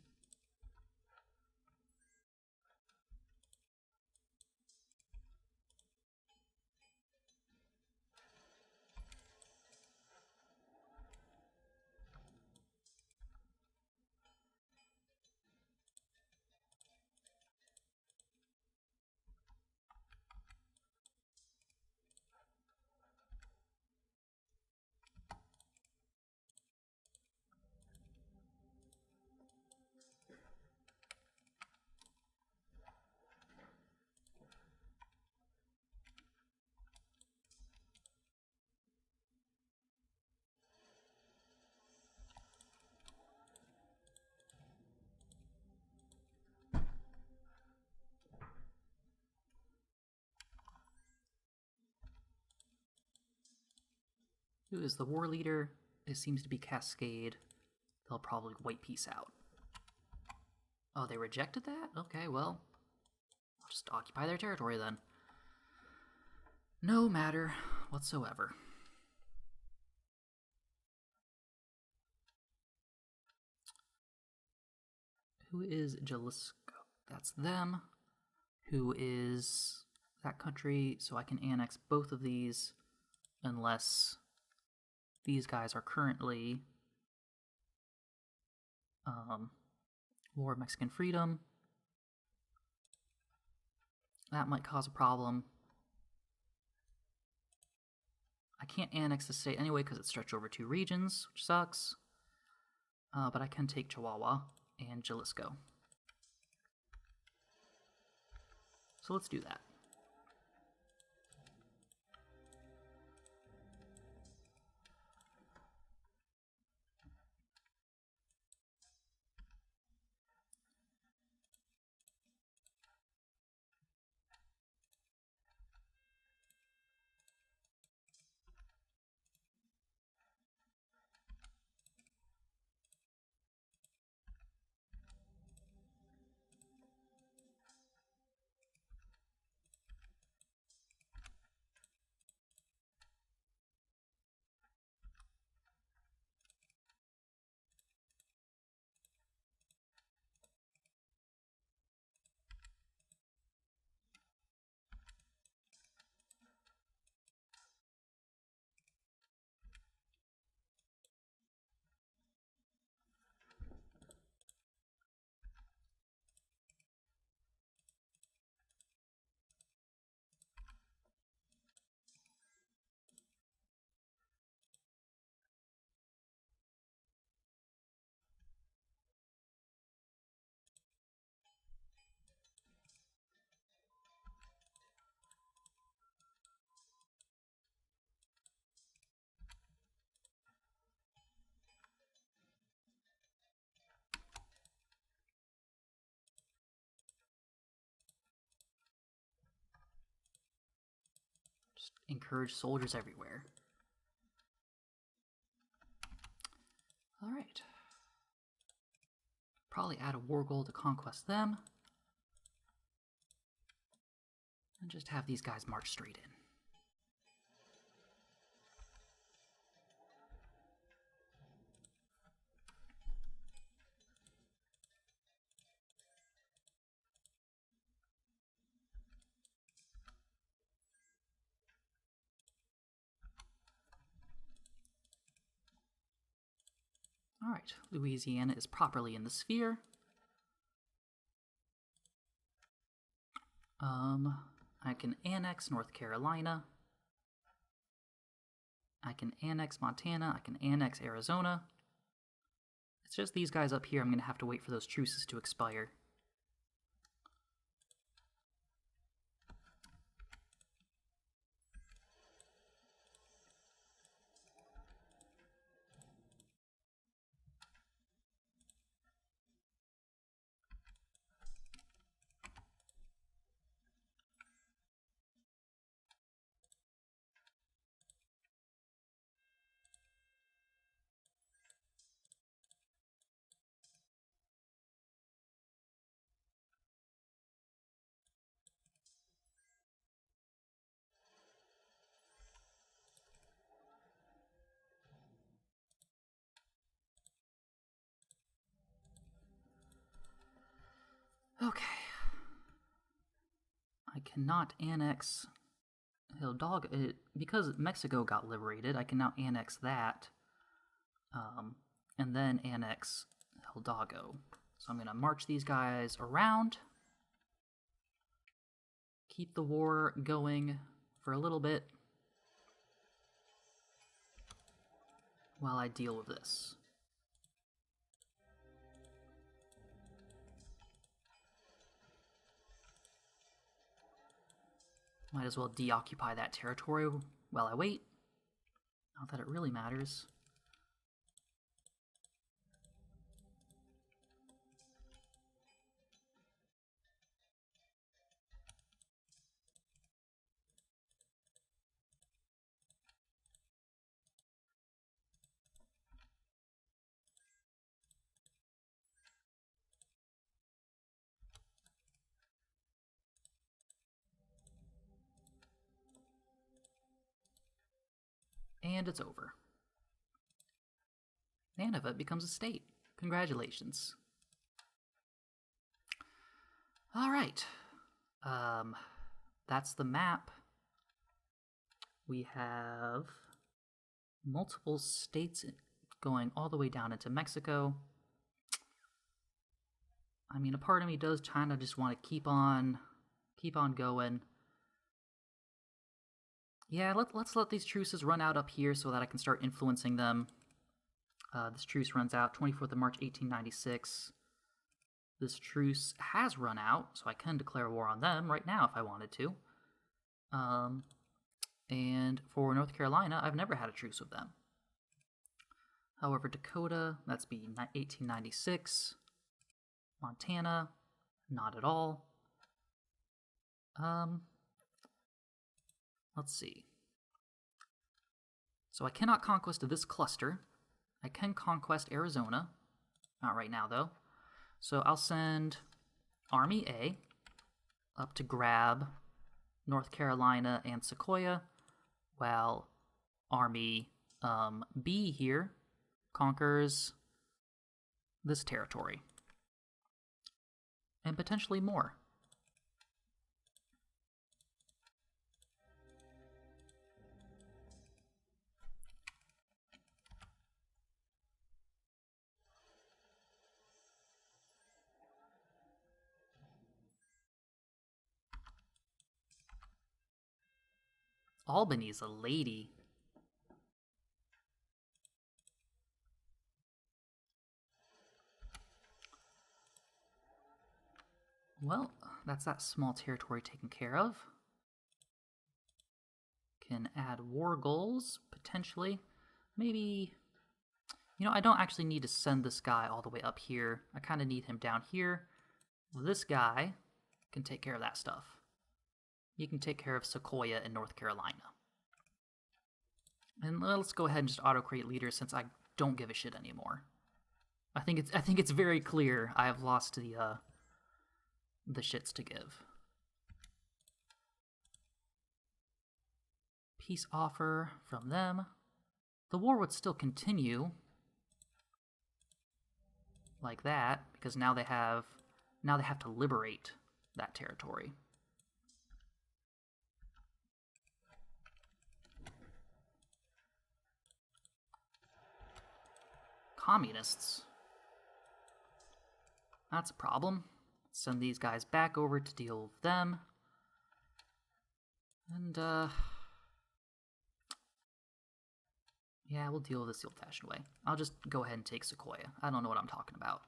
Who is the war leader? It seems to be Cascade. They'll probably white peace out. Oh, they rejected that? Okay, well, I'll just occupy their territory then. No matter whatsoever. Who is Jalisco? That's them. Who is that country? So I can annex both of these unless these guys are currently War of Mexican Freedom. That might cause a problem. I can't annex the state anyway because it's stretched over 2 regions, which sucks. But I can take Chihuahua and Jalisco. So let's do that. Just encourage soldiers everywhere. Alright. Probably add a war goal to conquest them. And just have these guys march straight in. Alright, Louisiana is properly in the sphere. I can annex North Carolina. I can annex Montana. I can annex Arizona. It's just these guys up here. I'm going to have to wait for those truces to expire. Okay. I cannot annex Hidalgo. Because Mexico got liberated, I can now annex that. And then annex Hidalgo. So I'm going to march these guys around. Keep the war going for a little bit while I deal with this. Might as well deoccupy that territory while I wait. Not that it really matters. And it's over. Nunavut becomes a state. Congratulations. All right. That's the map. We have multiple states going all the way down into Mexico. I mean, a part of me does kind of just want to keep on going. Yeah, let's let these truces run out up here so that I can start influencing them. This truce runs out 24th of March, 1896. This truce has run out, so I can declare war on them right now if I wanted to. And for North Carolina, I've never had a truce with them. However, Dakota, that's be 1896. Montana, not at all. Let's see. So I cannot conquest this cluster. I can conquest Arizona. Not right now, though. So I'll send Army A up to grab North Carolina and Sequoia, while Army B here conquers this territory. And potentially more. Albany's a lady. Well, that's that small territory taken care of. Can add war goals, potentially. Maybe, you know, I don't actually need to send this guy all the way up here. I kind of need him down here. Well, this guy can take care of that stuff. He can take care of Sequoia in North Carolina. And let's go ahead and just auto-create leaders since I don't give a shit anymore. I think it's very clear I have lost the shits to give. Peace offer from them. The war would still continue like that because now they have to liberate that territory. Communists. That's a problem. Send these guys back over to deal with them. And, yeah, we'll deal with this the old-fashioned way. I'll just go ahead and take Sequoia. I don't know what I'm talking about.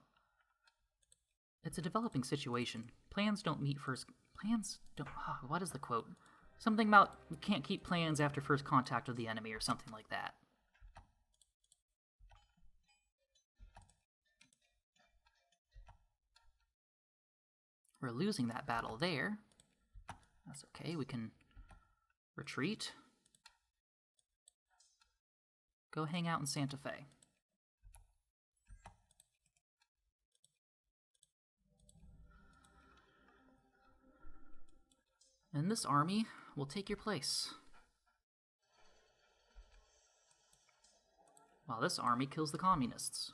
It's a developing situation. Plans don't meet first... Plans don't... Oh, what is the quote? Something about we can't keep plans after first contact with the enemy or something like that. We're losing that battle there. That's okay, we can retreat. Go hang out in Santa Fe. And this army will take your place. While this army kills the communists.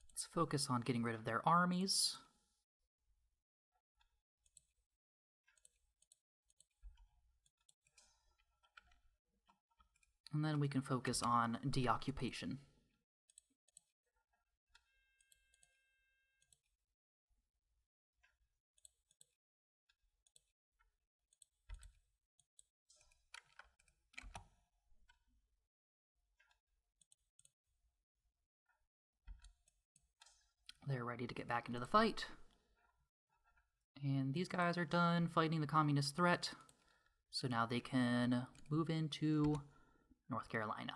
Let's focus on getting rid of their armies. And then we can focus on deoccupation. They're ready to get back into the fight. And these guys are done fighting the communist threat. So now they can move into North Carolina.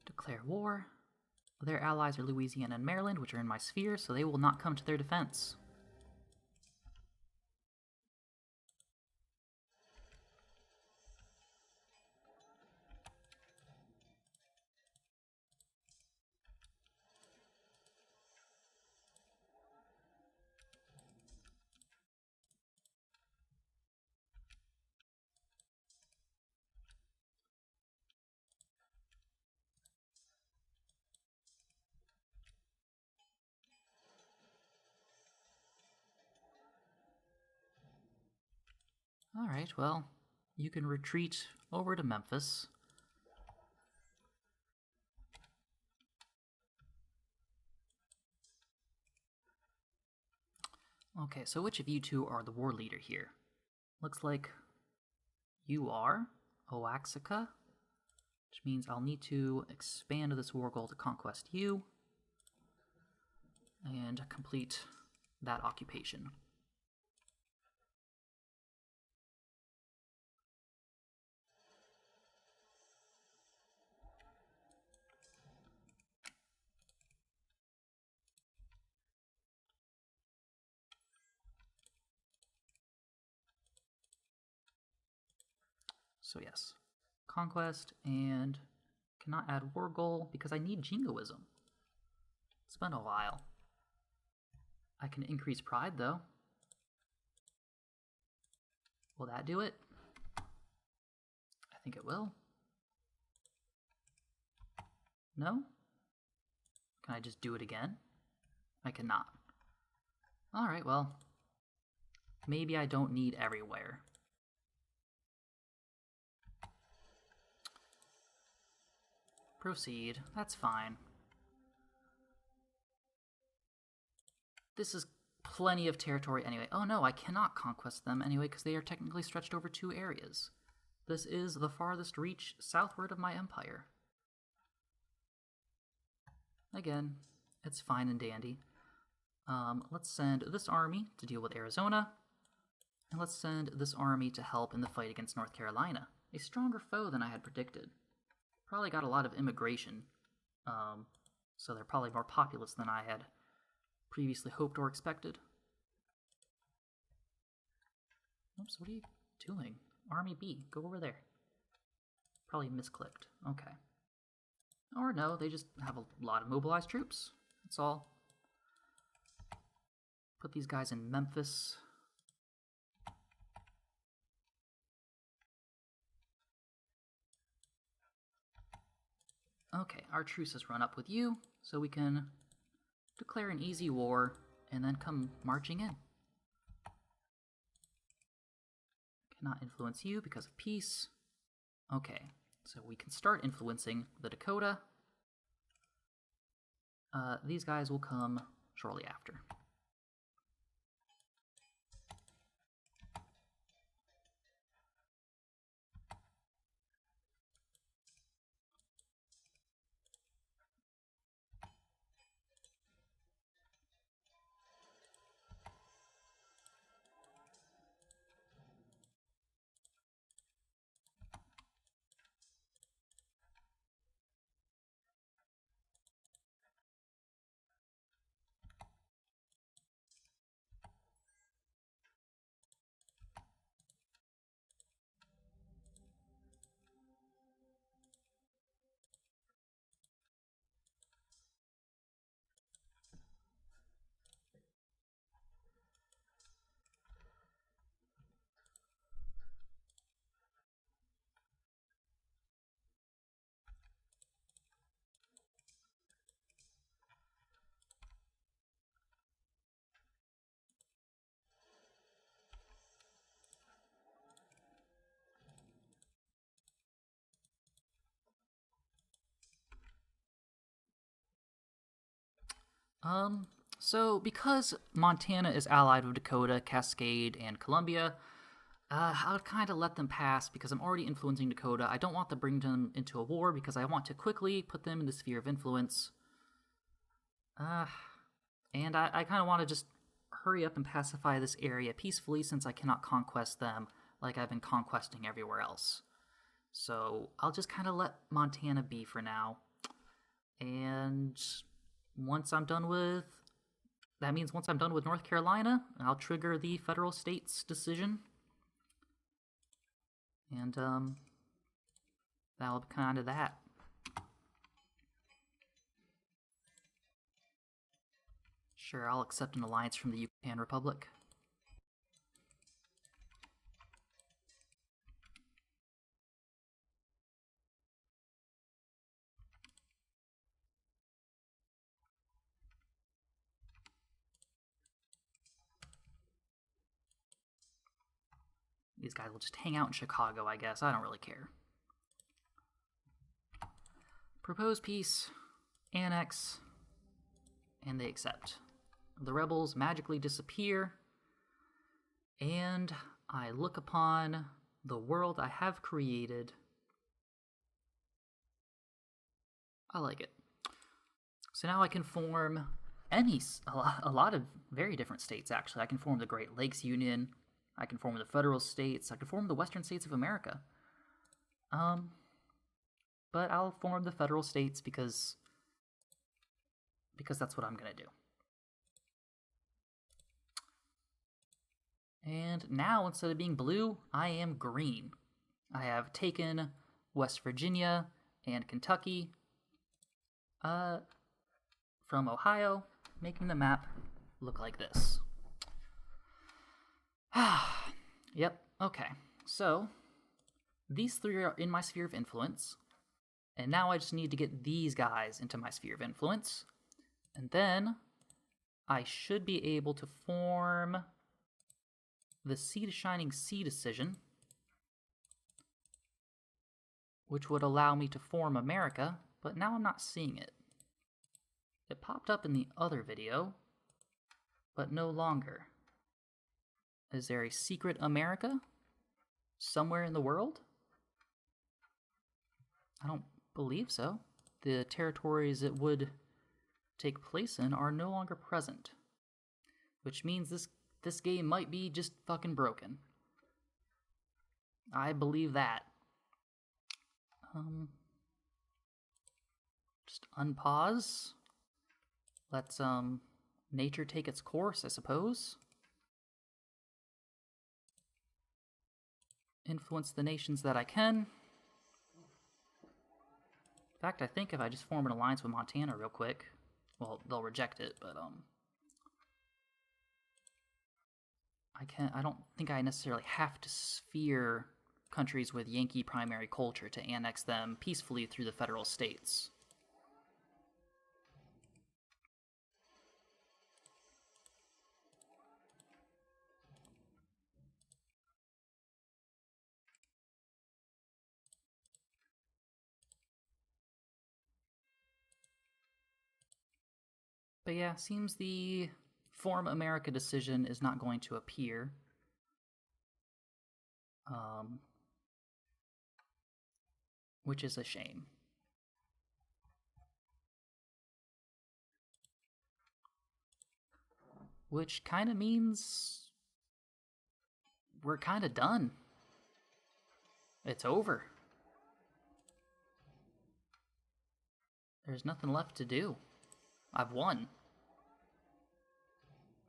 Declare war. Their allies are Louisiana and Maryland, which are in my sphere, so they will not come to their defense. Alright, well, you can retreat over to Memphis. Okay, so which of you two are the war leader here? Looks like you are Oaxaca, which means I'll need to expand this war goal to conquest you and complete that occupation. So yes, conquest, and cannot add war goal because I need jingoism. It's been a while. I can increase pride though. Will that do it? I think it will. No? Can I just do it again? I cannot. Alright, well, maybe I don't need everywhere. Proceed. That's fine. This is plenty of territory anyway. Oh no, I cannot conquest them anyway because they are technically stretched over 2 areas. This is the farthest reach southward of my empire. Again, it's fine and dandy. Let's send this army to deal with Arizona, and let's send this army to help in the fight against North Carolina. A stronger foe than I had predicted. Probably got a lot of immigration, so they're probably more populous than I had previously hoped or expected. Oops, what are you doing? Army B, go over there. Probably misclicked. Okay. Or no, they just have a lot of mobilized troops. That's all. Put these guys in Memphis. Okay, our truce has run up with you, so we can declare an easy war and then come marching in. Cannot influence you because of peace. Okay, so we can start influencing the Dakota. These guys will come shortly after. So because Montana is allied with Dakota, Cascade, and Columbia, I'll kind of let them pass because I'm already influencing Dakota. I don't want to bring them into a war because I want to quickly put them in the sphere of influence. And I kind of want to just hurry up and pacify this area peacefully since I cannot conquest them like I've been conquesting everywhere else. So I'll just kind of let Montana be for now. And once I'm done with... That means once I'm done with North Carolina, I'll trigger the federal states decision. And, that'll be kind of that. Sure, I'll accept an alliance from the Yucatan Republic. These guys will just hang out in Chicago, I guess. I don't really care. Propose peace, annex, and they accept. The rebels magically disappear, and I look upon the world I have created. I like it. So now I can form a lot of very different states, actually. I can form the Great Lakes Union. I can form the federal states. I can form the western states of America. But I'll form the federal states because that's what I'm going to do. And now, instead of being blue, I am green. I have taken West Virginia and Kentucky from Ohio, making the map look like this. Yep, okay. So, these three are in my sphere of influence, and now I just need to get these guys into my sphere of influence, and then I should be able to form the Sea to Shining Sea decision, which would allow me to form America, but now I'm not seeing it. It popped up in the other video, but no longer. Is there a secret America somewhere in the world? I don't believe so. The territories it would take place in are no longer present, which means this game might be just fucking broken. I believe that. Just unpause. Let's nature take its course, I suppose. Influence the nations that I can. In fact, I think if I just form an alliance with Montana real quick, well, they'll reject it, but I don't think I necessarily have to sphere countries with Yankee primary culture to annex them peacefully through the federal states. But yeah, seems the Form America decision is not going to appear. Which is a shame. Which kind of means we're kind of done. It's over. There's nothing left to do. I've won.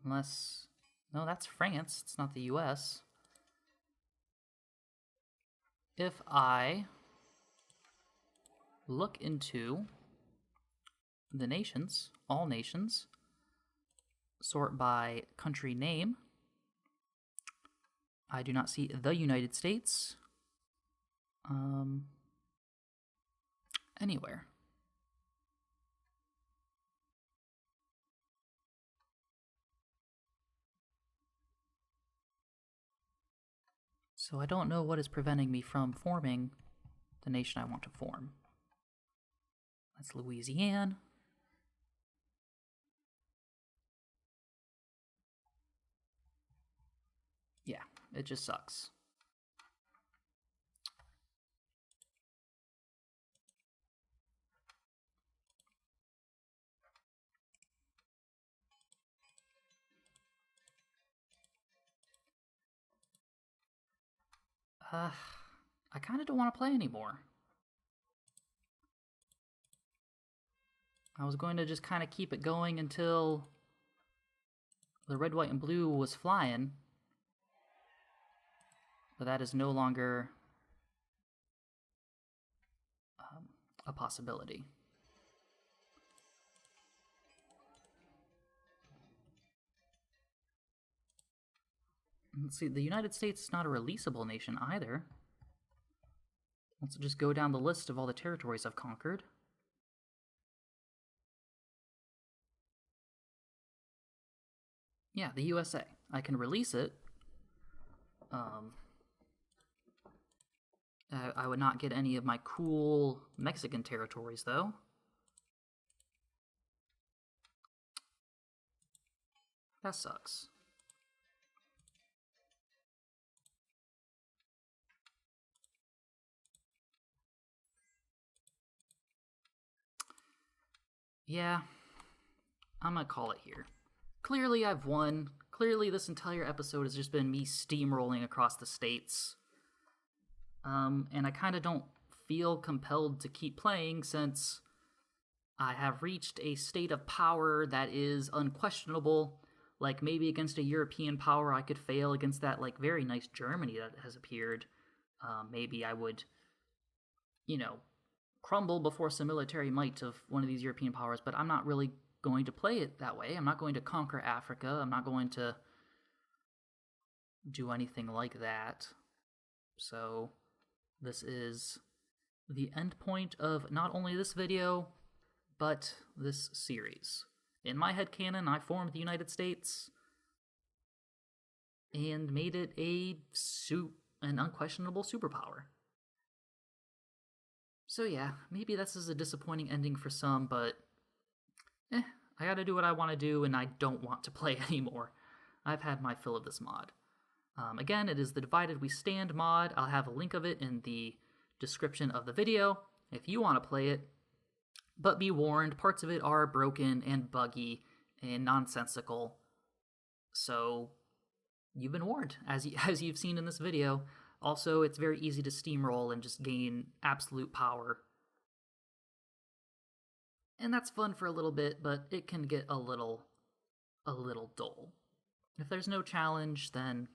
Unless... No, that's France. It's not the US. If I look into the nations, all nations, sort by country name, I do not see the United States anywhere. So I don't know what is preventing me from forming the nation I want to form. That's Louisiana. Yeah, it just sucks. I kind of don't want to play anymore. I was going to just kind of keep it going until the red, white, and blue was flying. But that is no longer a possibility. Let's see, the United States is not a releasable nation either. Let's just go down the list of all the territories I've conquered. Yeah, the USA. I can release it. I would not get any of my cool Mexican territories, though. That sucks. Yeah, I'm gonna call it here. Clearly I've won. Clearly this entire episode has just been me steamrolling across the states. And I kind of don't feel compelled to keep playing since I have reached a state of power that is unquestionable. Like, maybe against a European power I could fail against that, like, very nice Germany that has appeared. Maybe I would, crumble before some military might of one of these European powers, but I'm not really going to play it that way. I'm not going to conquer Africa. I'm not going to do anything like that. So this is the end point of not only this video, but this series. In my headcanon, I formed the United States and made it an unquestionable superpower. So yeah, maybe this is a disappointing ending for some, but I gotta do what I want to do, and I don't want to play anymore. I've had my fill of this mod. Again, it is the Divided We Stand mod. I'll have a link of it in the description of the video if you want to play it. But be warned, parts of it are broken and buggy and nonsensical. So you've been warned, as you've seen in this video. Also, it's very easy to steamroll and just gain absolute power. And that's fun for a little bit, but it can get a little dull. If there's no challenge, then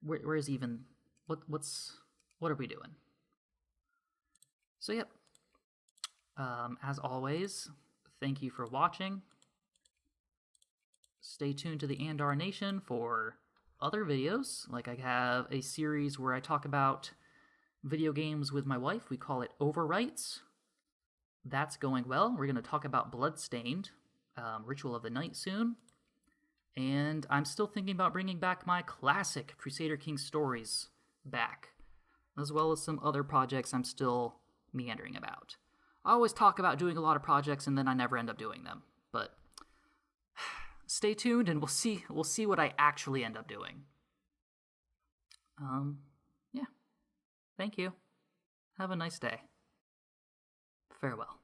where's even what are we doing? So yep. As always, thank you for watching. Stay tuned to the Andar Nation for other videos. Like, I have a series where I talk about video games with my wife. We call it Overwrites. That's going well. We're going to talk about Bloodstained, Ritual of the Night soon. And I'm still thinking about bringing back my classic Crusader King stories back, as well as some other projects I'm still meandering about. I always talk about doing a lot of projects and then I never end up doing them. But stay tuned and we'll see what I actually end up doing. Yeah. Thank you. Have a nice day. Farewell.